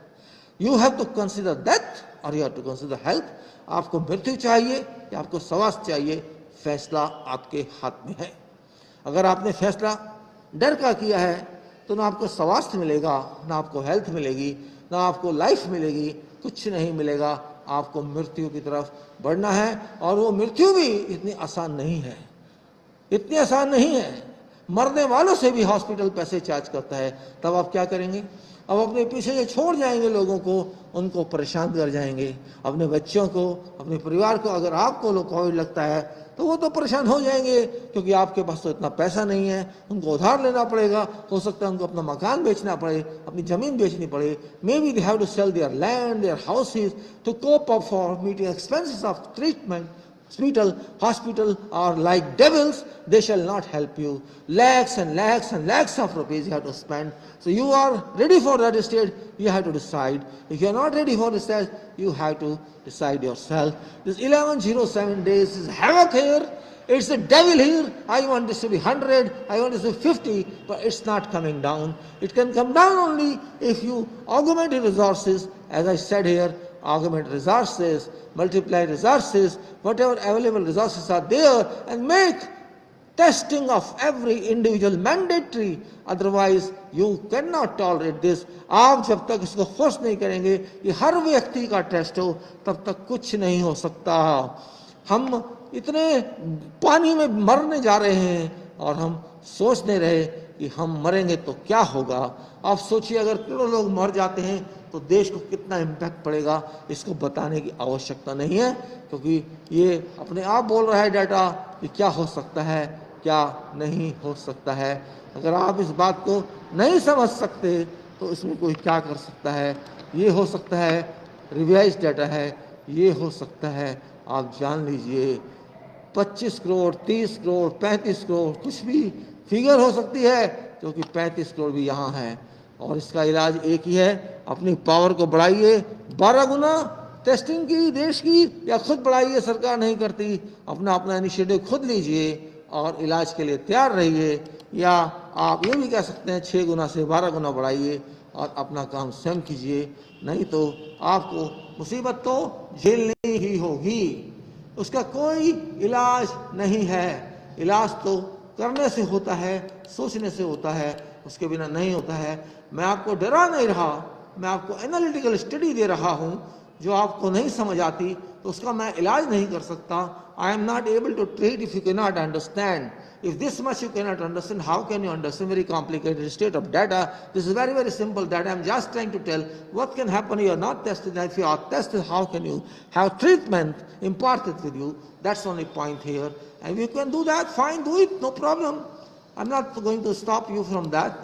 You have to consider death और you have to consider health. आपको मृत्यु चाहिए या आपको स्वास्थ्य चाहिए, फैसला आपके हाथ में है. अगर आपने फैसला डर का किया है तो ना आपको स्वास्थ्य मिलेगा, ना आपको हेल्थ मिलेगी, ना आपको लाइफ मिलेगी, कुछ नहीं मिलेगा. आपको मृत्यु की तरफ बढ़ना है, और वो मृत्यु भी इतनी आसान नहीं है, इतनी आसान नहीं है। मरने वालों से भी हॉस्पिटल पैसे चार्ज करता है। तब आप क्या करेंगे? अब अपने पीछे से छोड़ जाएंगे लोगों को, उनको परेशान कर जाएंगे, अपने बच्चों को, अपने परिवार को। अगर आपको कोविड लगता है तो वो तो परेशान हो जाएंगे, क्योंकि आपके पास तो इतना पैसा नहीं है, उनको उधार लेना पड़ेगा, हो सकता है उनको अपना मकान बेचना पड़े, अपनी जमीन बेचनी पड़े। Maybe they have to sell their land, their houses to cope up for meeting expenses of treatment. Hospital are like devils, they shall not help you. Lakhs and lakhs and lakhs of rupees you have to spend. So you are ready for that stage, you have to decide. If you are not ready for this stage, you have to decide yourself. This 1107 days is havoc here. It's the devil here. I want this to be 100, I want this to be 50, but it's not coming down. It can come down only if you augment your resources, as I said here, augment resources, multiply resources, whatever available resources are there, and make testing of every individual mandatory. Otherwise you cannot tolerate this. आप जब तक इसको force नहीं करेंगे कि हर व्यक्ति का test हो, तब तक कुछ नहीं हो सकता. हम इतने पानी में मरने जा रहे हैं और हम सोच नहीं रहे कि हम मरेंगे तो क्या होगा. आप सोचिए, अगर करोड़ों लोग मर जाते हैं तो देश को कितना इम्पैक्ट पड़ेगा. इसको बताने की आवश्यकता नहीं है, क्योंकि ये अपने आप बोल रहा है डाटा कि क्या हो सकता है, क्या नहीं हो सकता है. अगर आप इस बात को नहीं समझ सकते तो इसमें कोई क्या कर सकता है. ये हो सकता है रिवाइज डाटा है, ये हो सकता है आप जान लीजिए 25 करोड़, 30 करोड़, 35 करोड़, कुछ भी फिगर हो सकती है, क्योंकि 35 करोड़ भी यहाँ है. और इसका इलाज एक ही है, अपनी पावर को बढ़ाइए 12 गुना टेस्टिंग की देश की, या खुद बढ़ाइए, सरकार नहीं करती, अपना अपना इनिशिएटिव खुद लीजिए और इलाज के लिए तैयार रहिए. या आप ये भी कह सकते हैं 6 गुना से 12 गुना बढ़ाइए और अपना काम स्वयं कीजिए. नहीं तो आपको मुसीबत तो झेलनी ही होगी. उसका कोई इलाज नहीं है. इलाज तो करने से होता है, सोचने से होता है, उसके बिना नहीं होता है. मैं आपको डरा नहीं रहा, मैं आपको एनालिटिकल स्टडी दे रहा हूँ. जो आपको नहीं समझ आती तो उसका मैं इलाज नहीं कर सकता. I am not able to treat if you can not understand. If this much you cannot understand, how can you understand very complicated state of data? This is very, very simple that I am just trying to tell what can happen if you are not tested. If you are tested, how can you have treatment imparted with you? That's the only point here. And if you can do that, fine, do it, no problem. I'm not going to stop you from that.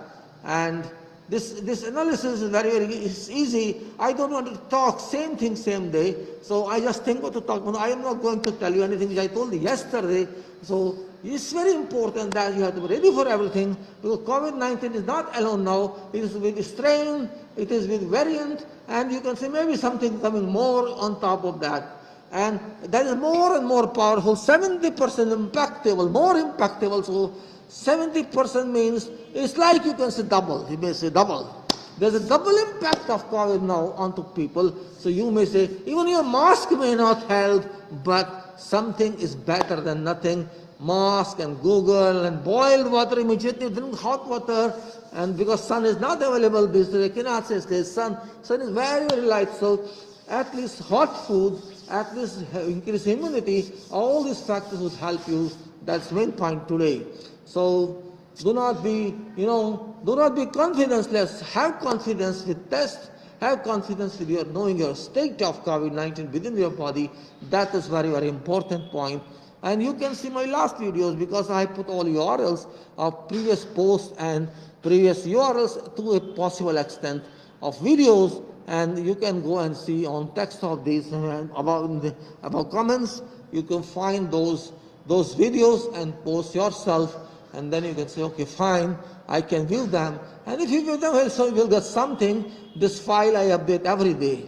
And this analysis is very, very easy. I don't want to talk same thing same day. So I just think what to talk about. I am not going to tell you anything which I told you yesterday. So it's very important that you have to be ready for everything, because COVID-19 is not alone now. It is with strain, it is with variant, and you can see maybe something coming more on top of that. And that is more and more powerful, 70% impactable, more impactable. So 70% means it's like you can say double. You may say double. There's a double impact of COVID now onto people. So you may say even your mask may not help, but something is better than nothing. Mask and Google and boiled water, immediately drink hot water, and because sun is not available these days, I cannot say there's sun is very, very light. So at least hot food, at least increase immunity, all these factors would help you. That's the main point today. So do not be confidenceless. Have confidence with tests. Have confidence with your knowing your state of COVID-19 within your body. That is very, very important point. And you can see my last videos, because I put all URLs of previous posts and previous URLs to a possible extent of videos, and you can go and see on text of these about comments. You can find those videos and post yourself, and then you can say, okay, fine, I can view them. And if you view them, so you will get something. This file I update every day.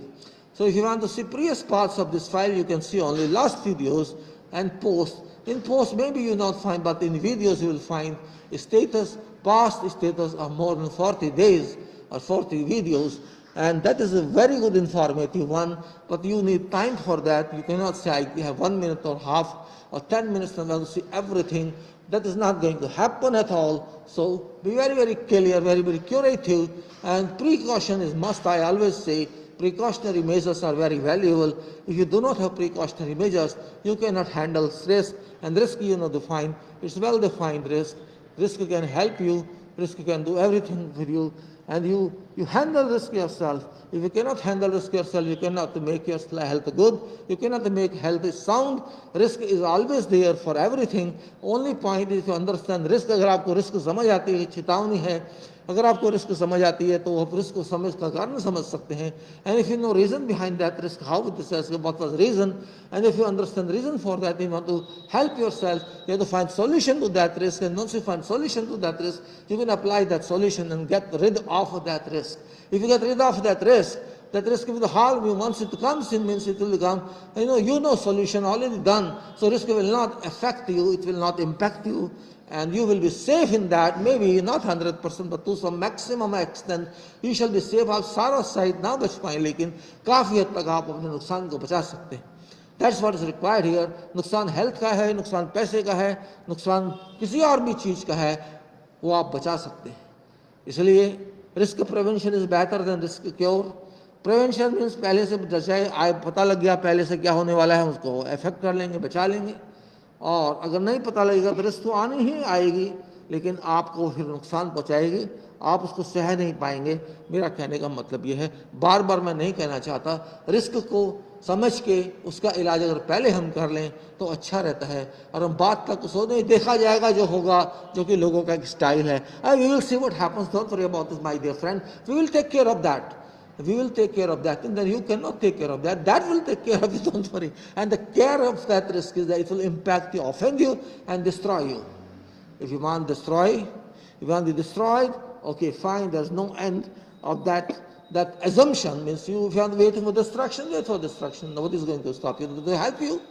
So if you want to see previous parts of this file, you can see only last videos and post. In post maybe you will not find, but in videos you will find a status, past status of more than 40 days or 40 videos, and that is a very good informative one, but you need time for that. You cannot say I have 1 minute or half or 10 minutes and I want to see everything. That is not going to happen at all. So be very, very clear, very, very curative, and precaution is must, I always say. precautionary measures are very valuable. If you do not have precautionary measures, you cannot handle risk. And risk, define. It's well defined risk. Risk can help you. Risk can do everything for you. And you handle risk yourself. If you cannot handle risk yourself, you cannot make your health good. You cannot make health sound. Risk is always there for everything. Only point is to understand risk. अगर आपको risk समझ आती है, चेतावनी है, अगर आपको risk समझ आती है तो आप रिस्क को समझ का कारण समझ सकते हैं. And if you know reason behind that risk, how would this ask what was reason, and if you understand the reason for that, you want to help yourself, you have to find solution to that risk, and once you find solution to that risk, you can apply that solution and get rid of that risk. If you get rid of that risk will harm you. Once it comes in, means it will become, solution already done. So risk will not affect you, it will not impact you, and you will be safe in that. Maybe not 100%, but to some maximum extent, you shall be safe. आप सारा side ना बच पाए, लेकिन काफी हद तक आप अपने नुकसान को बचा सकते हैं. That's what is required here. नुकसान हेल्थ का है, नुकसान पैसे का है, नुकसान किसी और भी चीज का है, वो आप बचा सकते हैं. इसलिए risk prevention is better than risk cure. Prevention means पहले से बचाए, पता लग गया पहले से क्या होने वाला है, उसको अफेक्ट कर लेंगे, बचा लेंगे. और अगर नहीं पता लगेगा तो रिस्क तो आनी ही आएगी, लेकिन आपको फिर नुकसान पहुंचाएगी, आप उसको सह नहीं पाएंगे. मेरा कहने का मतलब यह है, बार बार मैं नहीं कहना चाहता, रिस्क को समझ के उसका इलाज अगर पहले हम कर लें तो अच्छा रहता है. और हम बात तक सो नहीं, देखा जाएगा जो होगा, जो कि लोगों का एक स्टाइल है. We will see what happens, don't worry about this my dear friend, we will take care of that. We will take care of that, and then you cannot take care of that. That will take care of you, don't worry. And the care of that risk is that it will impact you, offend you, and destroy you. If you want to be destroyed, okay, fine, there's no end of that. That assumption means if you are waiting for destruction, wait for destruction. Nobody is going to stop you. To help you.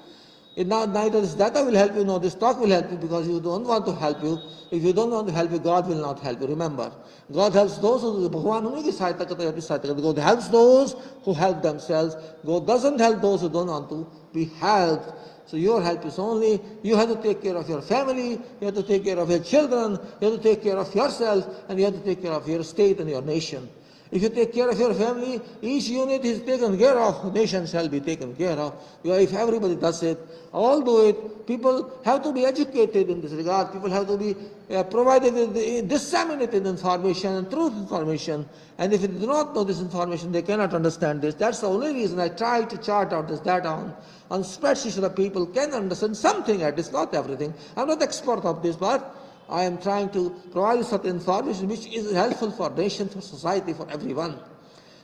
Neither this data will help you, nor this talk will help you, because you don't want to help you. If you don't want to help you, God will not help you. Remember, God helps those who भगवान उन्हीं की सहायता करता है, सहायता करता है. God helps those who help themselves. God doesn't help those who don't want to be helped. So your help is only, you have to take care of your family, you have to take care of your children, you have to take care of yourself, and you have to take care of your state and your nation. If you take care of your family, each unit is taken care of, the nation shall be taken care of. If everybody does it, all do it, people have to be educated in this regard, people have to be provided with disseminated information and truth information. And if they do not know this information, they cannot understand this. That's the only reason I try to chart out this data on spreadsheets so that people can understand something at least, not everything. I'm not expert of this, but I am trying to provide such information which is helpful for nation, for society, for everyone.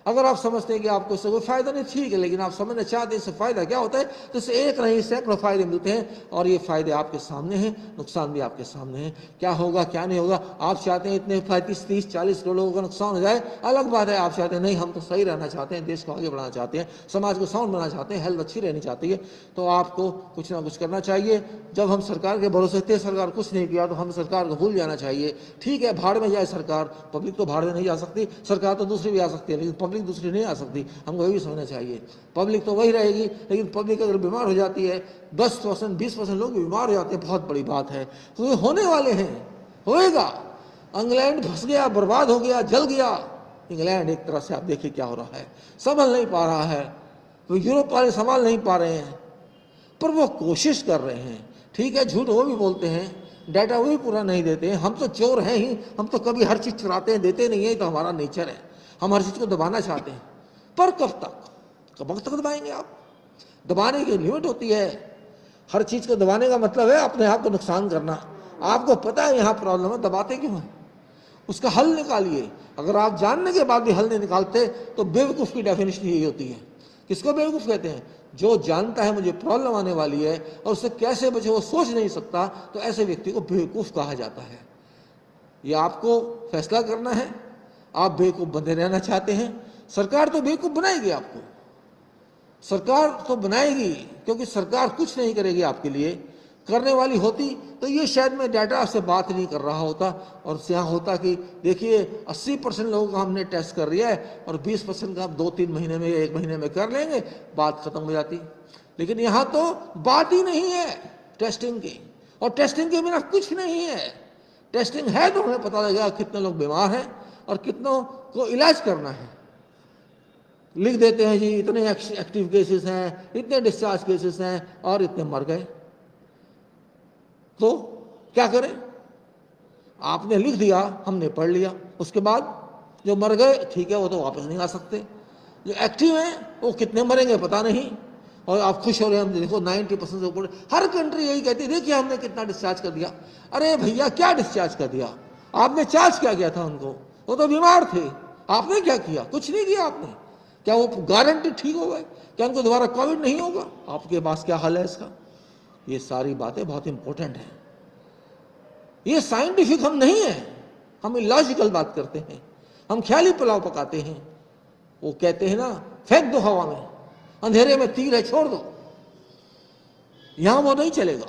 अगर आप समझते हैं कि आपको इससे कोई फायदा नहीं, ठीक है, लेकिन आप समझना चाहते हैं इससे फायदा क्या होता है, तो इससे एक नहीं सैकड़ों फायदे मिलते हैं, और ये फायदे आपके सामने हैं, नुकसान भी आपके सामने हैं. क्या होगा क्या नहीं होगा, आप चाहते हैं इतने 35, 30, 40 करोड़ लोगों का नुकसान हो जाए, अलग बात है. आप चाहते हैं नहीं, हम तो सही रहना चाहते हैं, देश को आगे बढ़ाना चाहते हैं, समाज को साउंड बनाना चाहते हैं, हेल्थ अच्छी रहनी चाहती है, तो आपको कुछ ना कुछ करना चाहिए. जब हम सरकार के भरोसे थे, सरकार कुछ नहीं किया, तो हम सरकार को भूल जाना चाहिए. ठीक है, भाड़ में जाए सरकार, पब्लिक तो भाड़ में नहीं जा सकती, सरकार तो दूसरी भी आ सकती है, लेकिन पब्लिक दूसरी नहीं आ सकती. हमको ये भी समझना चाहिए, पब्लिक तो वही रहेगी, लेकिन पब्लिक अगर बीमार हो जाती है, 10%, 20% लोग बीमार हो जाते हैं, बहुत बड़ी बात है. तो ये होने वाले हैं, होएगा. इंग्लैंड फंस गया, बर्बाद हो गया, जल गया. इंग्लैंड एक तरह से आप देखिए क्या हो रहा है, संभल नहीं पा रहा है. तो यूरोप वाले संभाल नहीं पा रहे हैं, पर वो कोशिश कर रहे हैं. ठीक है, झूठ वो भी बोलते हैं, डाटा वो भी पूरा नहीं देते हैं. हम तो चोर हैं ही, हम तो कभी हर चीज चुराते हैं, देते नहीं है, तो हमारा नेचर है, हम हर चीज को दबाना चाहते हैं. पर कब तक दबाएंगे आप? दबाने की लिमिट होती है. हर चीज को दबाने का मतलब है अपने आप को नुकसान करना. आपको पता है यहाँ प्रॉब्लम है, दबाते क्यों है? उसका हल निकालिए. अगर आप जानने के बाद भी हल नहीं निकालते तो बेवकूफ की डेफिनेशन यही होती है. किसको बेवकूफ कहते हैं? जो जानता है मुझे प्रॉब्लम आने वाली है और उससे कैसे बचे वो सोच नहीं सकता, तो ऐसे व्यक्ति को बेवकूफ कहा जाता है. ये आपको फैसला करना है. आप बेवकूफ बने रहना चाहते हैं, सरकार तो बेवकूफ बनाएगी आपको. सरकार तो बनाएगी, क्योंकि सरकार कुछ नहीं करेगी आपके लिए. करने वाली होती तो ये शायद मैं डाटा से बात नहीं कर रहा होता, और यहाँ होता कि देखिए 80% लोगों का हमने टेस्ट कर लिया है और 20% का आप 2-3 महीने में, 1 महीने में कर लेंगे, बात खत्म हो जाती. लेकिन यहाँ तो बात ही नहीं है टेस्टिंग की, और टेस्टिंग के बिना कुछ नहीं है. टेस्टिंग है तो हमें पता लगेगा कितने लोग बीमार हैं और कितनों को इलाज करना है. लिख देते हैं जी इतने एक्टिव केसेस हैं, इतने डिस्चार्ज केसेस हैं और इतने मर गए। तो क्या करें? आपने लिख दिया, हमने पढ़ लिया, उसके बाद जो मर गए ठीक है, वो तो वापस नहीं आ सकते। जो एक्टिव हैं वो कितने मरेंगे पता नहीं, और आप खुश हो रहे हैं, हम देखो 90% से ऊपर। हर कंट्री यही कहती है देखिए हमने कितना डिस्चार्ज कर दिया। अरे भैया क्या डिस्चार्ज कर दिया? आपने चार्ज क्या किया था उनको? वो तो बीमार थे, आपने क्या किया? कुछ नहीं किया आपने। क्या वो गारंटी ठीक हो गए? क्या उनको दोबारा कोविड नहीं होगा? आपके पास क्या हल है इसका? ये सारी बातें बहुत इंपॉर्टेंट हैं। ये साइंटिफिक हम नहीं है, हम इलॉजिकल बात करते हैं, हम ख्याली पुलाव पकाते हैं। वो कहते हैं ना, फेंक दो हवा में, अंधेरे में तीर है छोड़ दो। यहां वो नहीं चलेगा।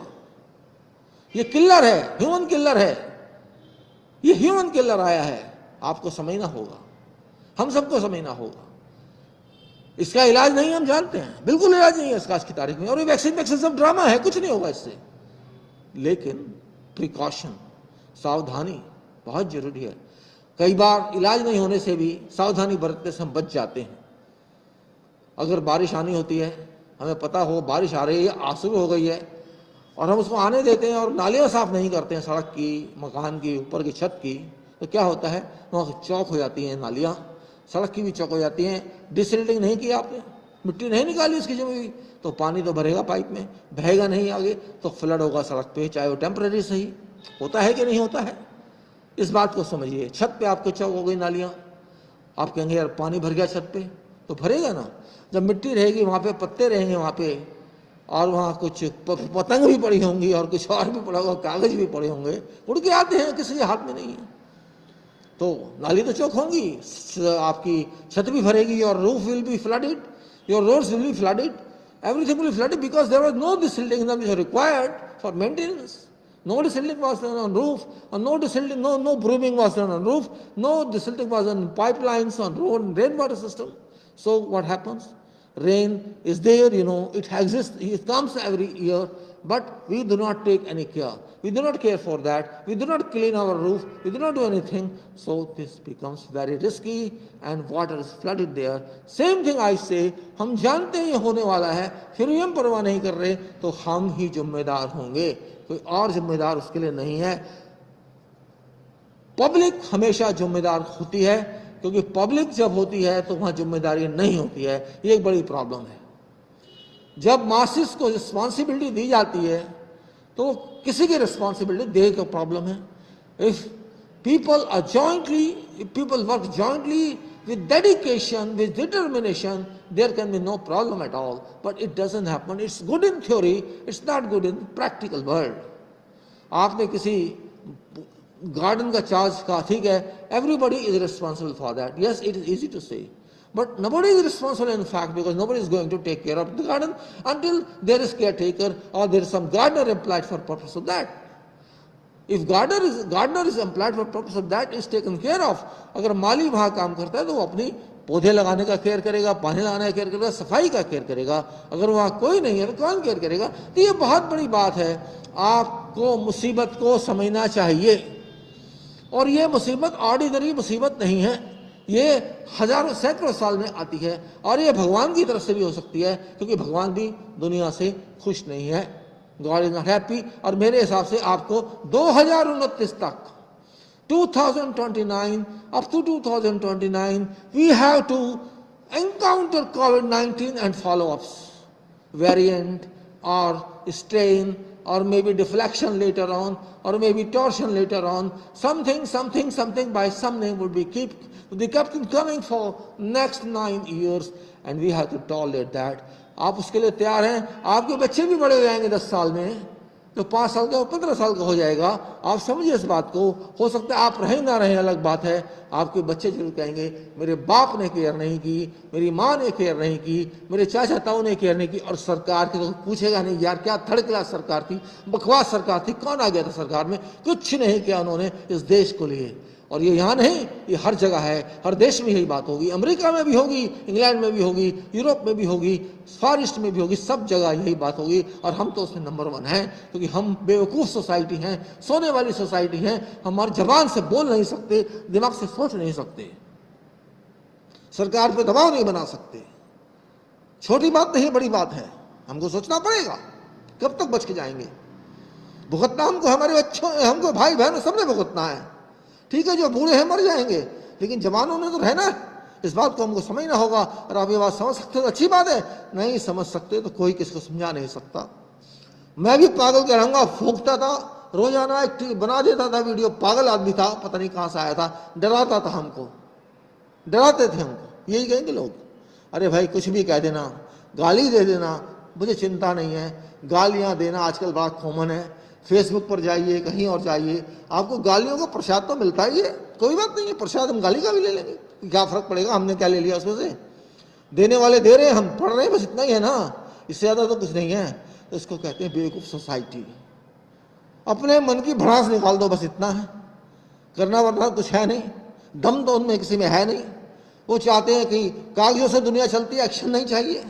ये किलर है, ह्यूमन किलर है। ये ह्यूमन किलर आया है, आपको समझना होगा, हम सबको समझना होगा। इसका इलाज नहीं हम जानते हैं, बिल्कुल इलाज नहीं है इसका आज की तारीख में। और ये वैक्सीन सब ड्रामा है, कुछ नहीं होगा इससे। लेकिन प्रिकॉशन, सावधानी बहुत जरूरी है। कई बार इलाज नहीं होने से भी सावधानी बरतने से हम बच जाते हैं। अगर बारिश आनी होती है, हमें पता हो बारिश आ रही है, शुरू हो गई है, और हम उसको आने देते हैं और नालियाँ साफ नहीं करते हैं, सड़क की, मकान की, ऊपर की छत की, तो क्या होता है, वहाँ चौक हो जाती हैं नालियाँ, सड़क की भी चौक हो जाती हैं। डिसिल्टिंग नहीं किया आपने, मिट्टी नहीं निकाली उसकी जमी हुई, तो पानी तो भरेगा पाइप में, बहेगा नहीं आगे, तो फ्लड होगा सड़क पे, चाहे वो टेम्परेरी सही। होता है कि नहीं होता है? इस बात को समझिए। छत पे आपके चौक हो गई नालियाँ, आप कहेंगे यार पानी भर गया छत पे, तो भरेगा ना। जब मिट्टी रहेगी वहाँ पे, पत्ते रहेंगे वहाँ पे, और वहाँ कुछ पतंग भी पड़ी होंगी और कुछ और भी पड़ा होगा, कागज भी पड़े होंगे, उड़ के आते हैं, किसी के हाथ में नहीं है, तो नाली तो चौक होंगी, आपकी छत भी भरेगी, और roof will be flooded, your roads will be flooded, everything will be flooded because there was no desilting that was required for maintenance. No desilting was done on roof, or no desilting, no brooming was done on roof, no desilting was on pipelines, on road and rainwater system. So what happens? Rain is there, it exists, it comes every year, but we do not take any care. We do not care for that. We do not clean our roof. We do not do anything. So this becomes very risky and water is flooded there. Same thing I say, हम जानते हैं ये होने वाला है, फिर भी हम परवाह नहीं कर रहे, तो हम ही जिम्मेदार होंगे, कोई और जिम्मेदार उसके लिए नहीं है। पब्लिक हमेशा जिम्मेदार होती है, क्योंकि पब्लिक जब होती है तो वहां जिम्मेदारी नहीं होती है। ये एक बड़ी प्रॉब्लम है। जब मासिस को रिस्पॉन्सिबिलिटी दी जाती है तो किसी की रिस्पॉन्सिबिलिटी देने का प्रॉब्लम है। If people are jointly, if people work jointly with dedication, with determination, there can be no problem at all. But it doesn't happen. It's good in theory, it's not good in practical world. आपने किसी garden का charge का, ठीक है, everybody is responsible for that. Yes, it is easy to say. But nobody is responsible in fact, because nobody is going to take care of the garden until there is caretaker or there is some gardener employed for purpose of that. If gardener is employed for purpose of that, is taken care of. अगर माली वहाँ काम करता है तो वो अपनी पौधे लगाने का केयर करेगा, पानी लगाने का केयर करेगा, सफाई का केयर करेगा। अगर वहाँ कोई नहीं है तो कौन केयर करेगा? तो ये बहुत बड़ी बात है। आपको मुसीबत को समझना चाहिए, और ये मुसीबत ऑर्डिनरी मुसीबत नहीं है, ये हजारों सैकड़ों साल में आती है, और ये भगवान की तरफ से भी हो सकती है, क्योंकि भगवान भी दुनिया से खुश नहीं है। God is not happy। और मेरे हिसाब से आपको 2029 तक, 2029 up to 2029, we have to encounter COVID-19 and follow-ups, variant or strain, or maybe deflection later on, or maybe torsion later on. Something by some name would be kept coming for next 9 years, and we have to tolerate that. आप उसके लिए तैयार हैं? आपके बच्चे भी बड़े हो जाएंगे 10 साल में, तो 5 साल का 15 साल का हो जाएगा। आप समझिए इस बात को। हो सकता है आप रहें ना रहें, अलग बात है, आपके बच्चे जरूर कहेंगे मेरे बाप ने केयर नहीं की, मेरी माँ ने केयर नहीं की, मेरे चाचा ताऊ ने केयर नहीं की। और सरकार की तो पूछेगा नहीं, यार क्या थर्ड क्लास सरकार थी, बकवास सरकार थी, कौन आ गया था सरकार में? कुछ नहीं किया उन्होंने इस देश को लिए। और ये यहाँ नहीं, ये हर जगह है, हर देश में यही बात होगी। अमेरिका में भी होगी, इंग्लैंड में भी होगी, यूरोप में भी होगी, फार ईस्ट में भी होगी, सब जगह यही बात होगी। और हम तो उसमें नंबर 1 हैं, क्योंकि हम बेवकूफ़ सोसाइटी हैं, सोने वाली सोसाइटी हैं। हमारी जबान से बोल नहीं सकते, दिमाग से सोच नहीं सकते। सरकार पे दबाव नहीं बना सकते। छोटी बात नहीं, बड़ी बात है, हमको सोचना पड़ेगा कब तक बच के जाएंगे। भुगतना हमको, हमारे बच्चों, हमको भाई बहनों सबने भुगतना है। ठीक है, जो बूढ़े हैं मर जाएंगे, लेकिन जवानों ने तो रहना है। इस बात को हमको समझना होगा। और आप ये बात समझ सकते हो तो अच्छी बात है, नहीं समझ सकते तो कोई किसको समझा नहीं सकता। मैं भी पागल के रहूंगा, फूंकता था रोजाना, एक बना देता था वीडियो। पागल आदमी था, पता नहीं कहाँ से आया था, डराता था हमको, डराते थे हमको। यही कहेंगे लोग, अरे भाई कुछ भी कह देना, गाली दे देना, मुझे चिंता नहीं है। गालियां देना आजकल बड़ा कॉमन है। फेसबुक पर जाइए, कहीं और जाइए, आपको गालियों का प्रसाद तो मिलता ही है। कोई बात नहीं है, प्रसाद हम गाली का भी ले लेंगे, क्या फर्क पड़ेगा, हमने क्या ले लिया उसमें से। देने वाले दे रहे हैं, हम पढ़ रहे हैं, बस इतना ही है ना, इससे ज़्यादा तो कुछ नहीं है। तो इसको कहते हैं बेवकूफ़ सोसाइटी। अपने मन की भड़ास निकाल दो, बस इतना है करना, वरना कुछ है नहीं। दम तो उनमें किसी में है नहीं। वो चाहते हैं कि कागजों से दुनिया चलती है, एक्शन नहीं चाहिए।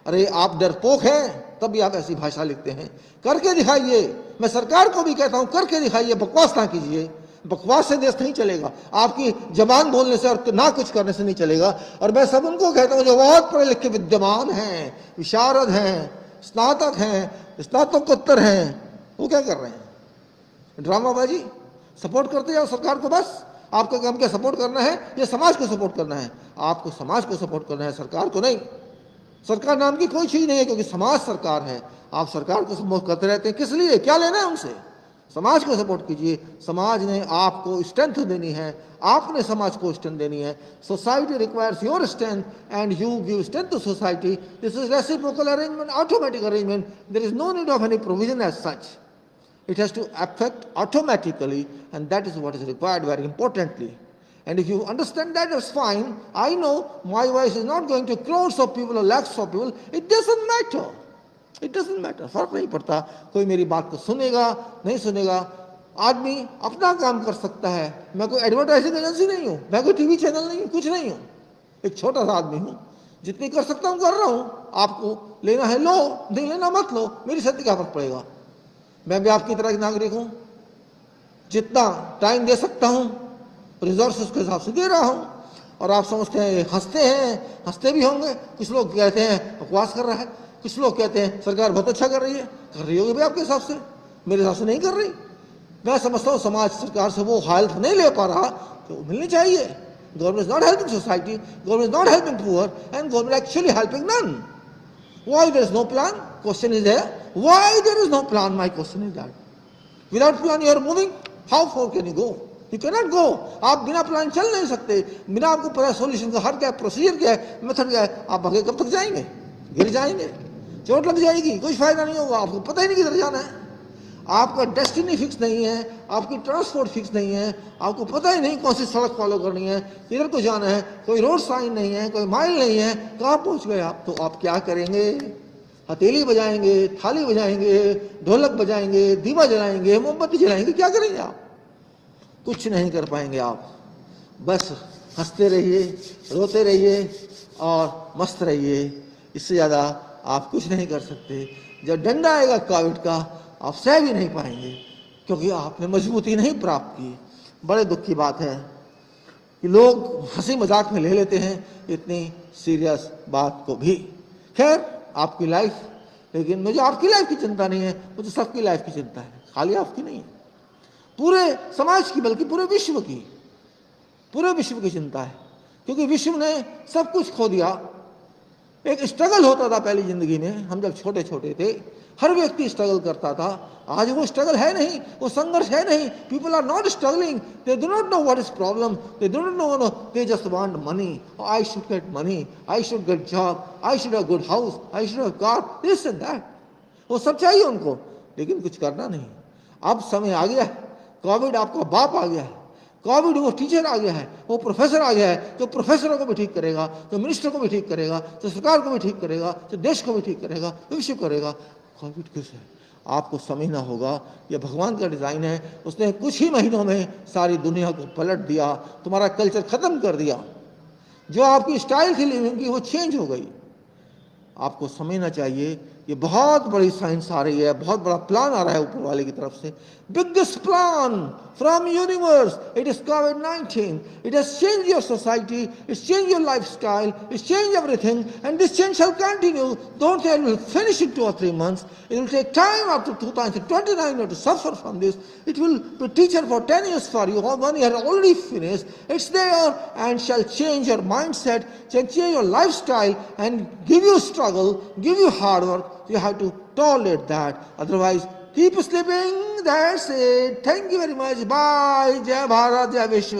अरे आप डरपोक हैं तब भी आप ऐसी भाषा लिखते हैं। करके दिखाइए। मैं सरकार को भी कहता हूं, करके दिखाइए, बकवास ना कीजिए। बकवास से देश नहीं चलेगा, आपकी जबान बोलने से और ना कुछ करने से नहीं चलेगा। और मैं सब उनको कहता हूं जो बहुत पढ़े लिखे विद्यमान हैं, विशारद हैं, स्नातक हैं, स्नातकोत्तर हैं, वो क्या कर रहे हैं? ड्रामाबाजी। सपोर्ट करते जाओ सरकार को, बस आपका काम क्या सपोर्ट करना है, या समाज को सपोर्ट करना है? आपको समाज को सपोर्ट करना है, सरकार को नहीं। सरकार नाम की कोई चीज नहीं है, क्योंकि समाज सरकार है। आप सरकार को सपोर्ट करते रहते हैं, किस लिए? क्या लेना है उनसे? समाज को सपोर्ट कीजिए। समाज ने आपको स्ट्रेंथ देनी है, आपने समाज को स्ट्रेंथ देनी है। Society requires your strength and you give strength to society. This is reciprocal arrangement, automatic arrangement. There is no need of any provision as such. It has to affect automatically, and that is what is required very importantly. And if you understand that, that's fine. I know my voice is not going to crores of people or lakhs of people. It doesn't matter. It doesn't matter. फर्क नहीं पड़ता कोई मेरी बात को सुनेगा नहीं सुनेगा। आदमी अपना काम कर सकता है। मैं कोई एडवर्टाइजिंग एजेंसी नहीं हूँ, मैं कोई टीवी चैनल नहीं हूँ, कुछ नहीं हूँ। एक छोटा सा आदमी हूँ, जितनी कर सकता हूँ कर रहा हूँ। आपको लेना है लो, नहीं लेना मत लो, मेरी सत्य क्या फर्क पड़ेगा। मैं भी आपकी तरह नागरिक हूं, जितना टाइम दे सकता हूं रिसोर्सेस के हिसाब से दे रहा हूं। और आप समझते हैं, हंसते हैं, हंसते भी होंगे। कुछ लोग कहते हैं बकवास कर रहा है, कुछ लोग कहते हैं सरकार बहुत अच्छा कर रही होगी भी आपके हिसाब से, मेरे हिसाब से नहीं कर रही। मैं समझता हूँ समाज सरकार से वो हेल्प नहीं ले पा रहा तो मिलनी चाहिए। Government is not helping society, government is not helping poor, and government actually helping none. Why there is no plan? Question is there. Why there is no plan? My question is that. Without plan you are moving. How far can you go? You cannot go. आप बिना plan चल नहीं सकते। बिना आपको पता solution का हर क्या है, प्रोसीजर क्या है, मेथड क्या है, आप आगे कब तक जाएंगे? गिर जाएंगे, चोट लग जाएगी, कुछ फायदा नहीं होगा। आपको पता ही नहीं किधर जाना है। आपका डेस्टिनी फिक्स नहीं है, आपकी ट्रांसपोर्ट फिक्स नहीं है, आपको पता ही नहीं कौन सी सड़क फॉलो करनी है, किधर को जाना है, कोई रोड साइन नहीं है, कोई माइल नहीं है, कहाँ पहुँच गए आप? तो आप क्या करेंगे? हथेली बजाएंगे, थाली बजाएंगे, ढोलक बजाएंगे, दीवा जलाएंगे, मोमबत्ती जलाएंगे, क्या करेंगे आप? कुछ नहीं कर पाएंगे आप। बस हंसते रहिए, रोते रहिए और मस्त रहिए। इससे ज़्यादा आप कुछ नहीं कर सकते। जब डंडा आएगा कोविड का, आप सह भी नहीं पाएंगे, क्योंकि आपने मजबूती नहीं प्राप्त की। बड़े दुख की बात है कि लोग हंसी मजाक में ले लेते हैं इतनी सीरियस बात को भी। खैर, आपकी लाइफ, लेकिन मुझे आपकी लाइफ की चिंता नहीं है, मुझे सबकी लाइफ की चिंता है, खाली आपकी नहीं है, पूरे समाज की, बल्कि पूरे विश्व की चिंता है। क्योंकि विश्व ने सब कुछ खो दिया। एक स्ट्रगल होता था पहली जिंदगी में, हम जब छोटे छोटे थे हर व्यक्ति स्ट्रगल करता था। आज वो स्ट्रगल है नहीं, वो संघर्ष है नहीं। People are not struggling, they do not know what is problem, they do not know, they just want money. I should get money, I should get job, I should have good house, I should have car, this and that. वो सब चाहिए उनको, लेकिन कुछ करना नहीं। अब समय आ गया है, कोविड आपका बाप आ गया है, कोविड वो टीचर आ गया है, वो प्रोफेसर आ गया है, जो प्रोफेसरों को भी ठीक करेगा, जो मिनिस्टर को भी ठीक करेगा, जो सरकार को भी ठीक करेगा, जो देश को भी ठीक करेगा, विश्व करेगा। कोविड किस है? आपको समझना होगा, यह भगवान का डिज़ाइन है। उसने कुछ ही महीनों में सारी दुनिया को पलट दिया, तुम्हारा कल्चर ख़त्म कर दिया। जो आपकी स्टाइल थी लिविंग की, वो चेंज हो गई। आपको समझना चाहिए ये बहुत बड़ी साइंस आ रही है, बहुत बड़ा प्लान आ रहा है ऊपर वाले की तरफ से. Biggest plan from universe. It is COVID-19. It has changed your society, it's changed your lifestyle, it's changed everything, and this change shall continue. Don't say it will finish in 2 or 3 months. It will take time up to 2029 to suffer from this. It will be teacher for 10 years for you. 1 year already finished. It's there and shall change your mindset, change your lifestyle, and give you struggle, give you hard work. You have to tolerate that. Otherwise, keep sleeping. That's it. Thank you very much. Bye. Jai Bharat, Jai Vishnu.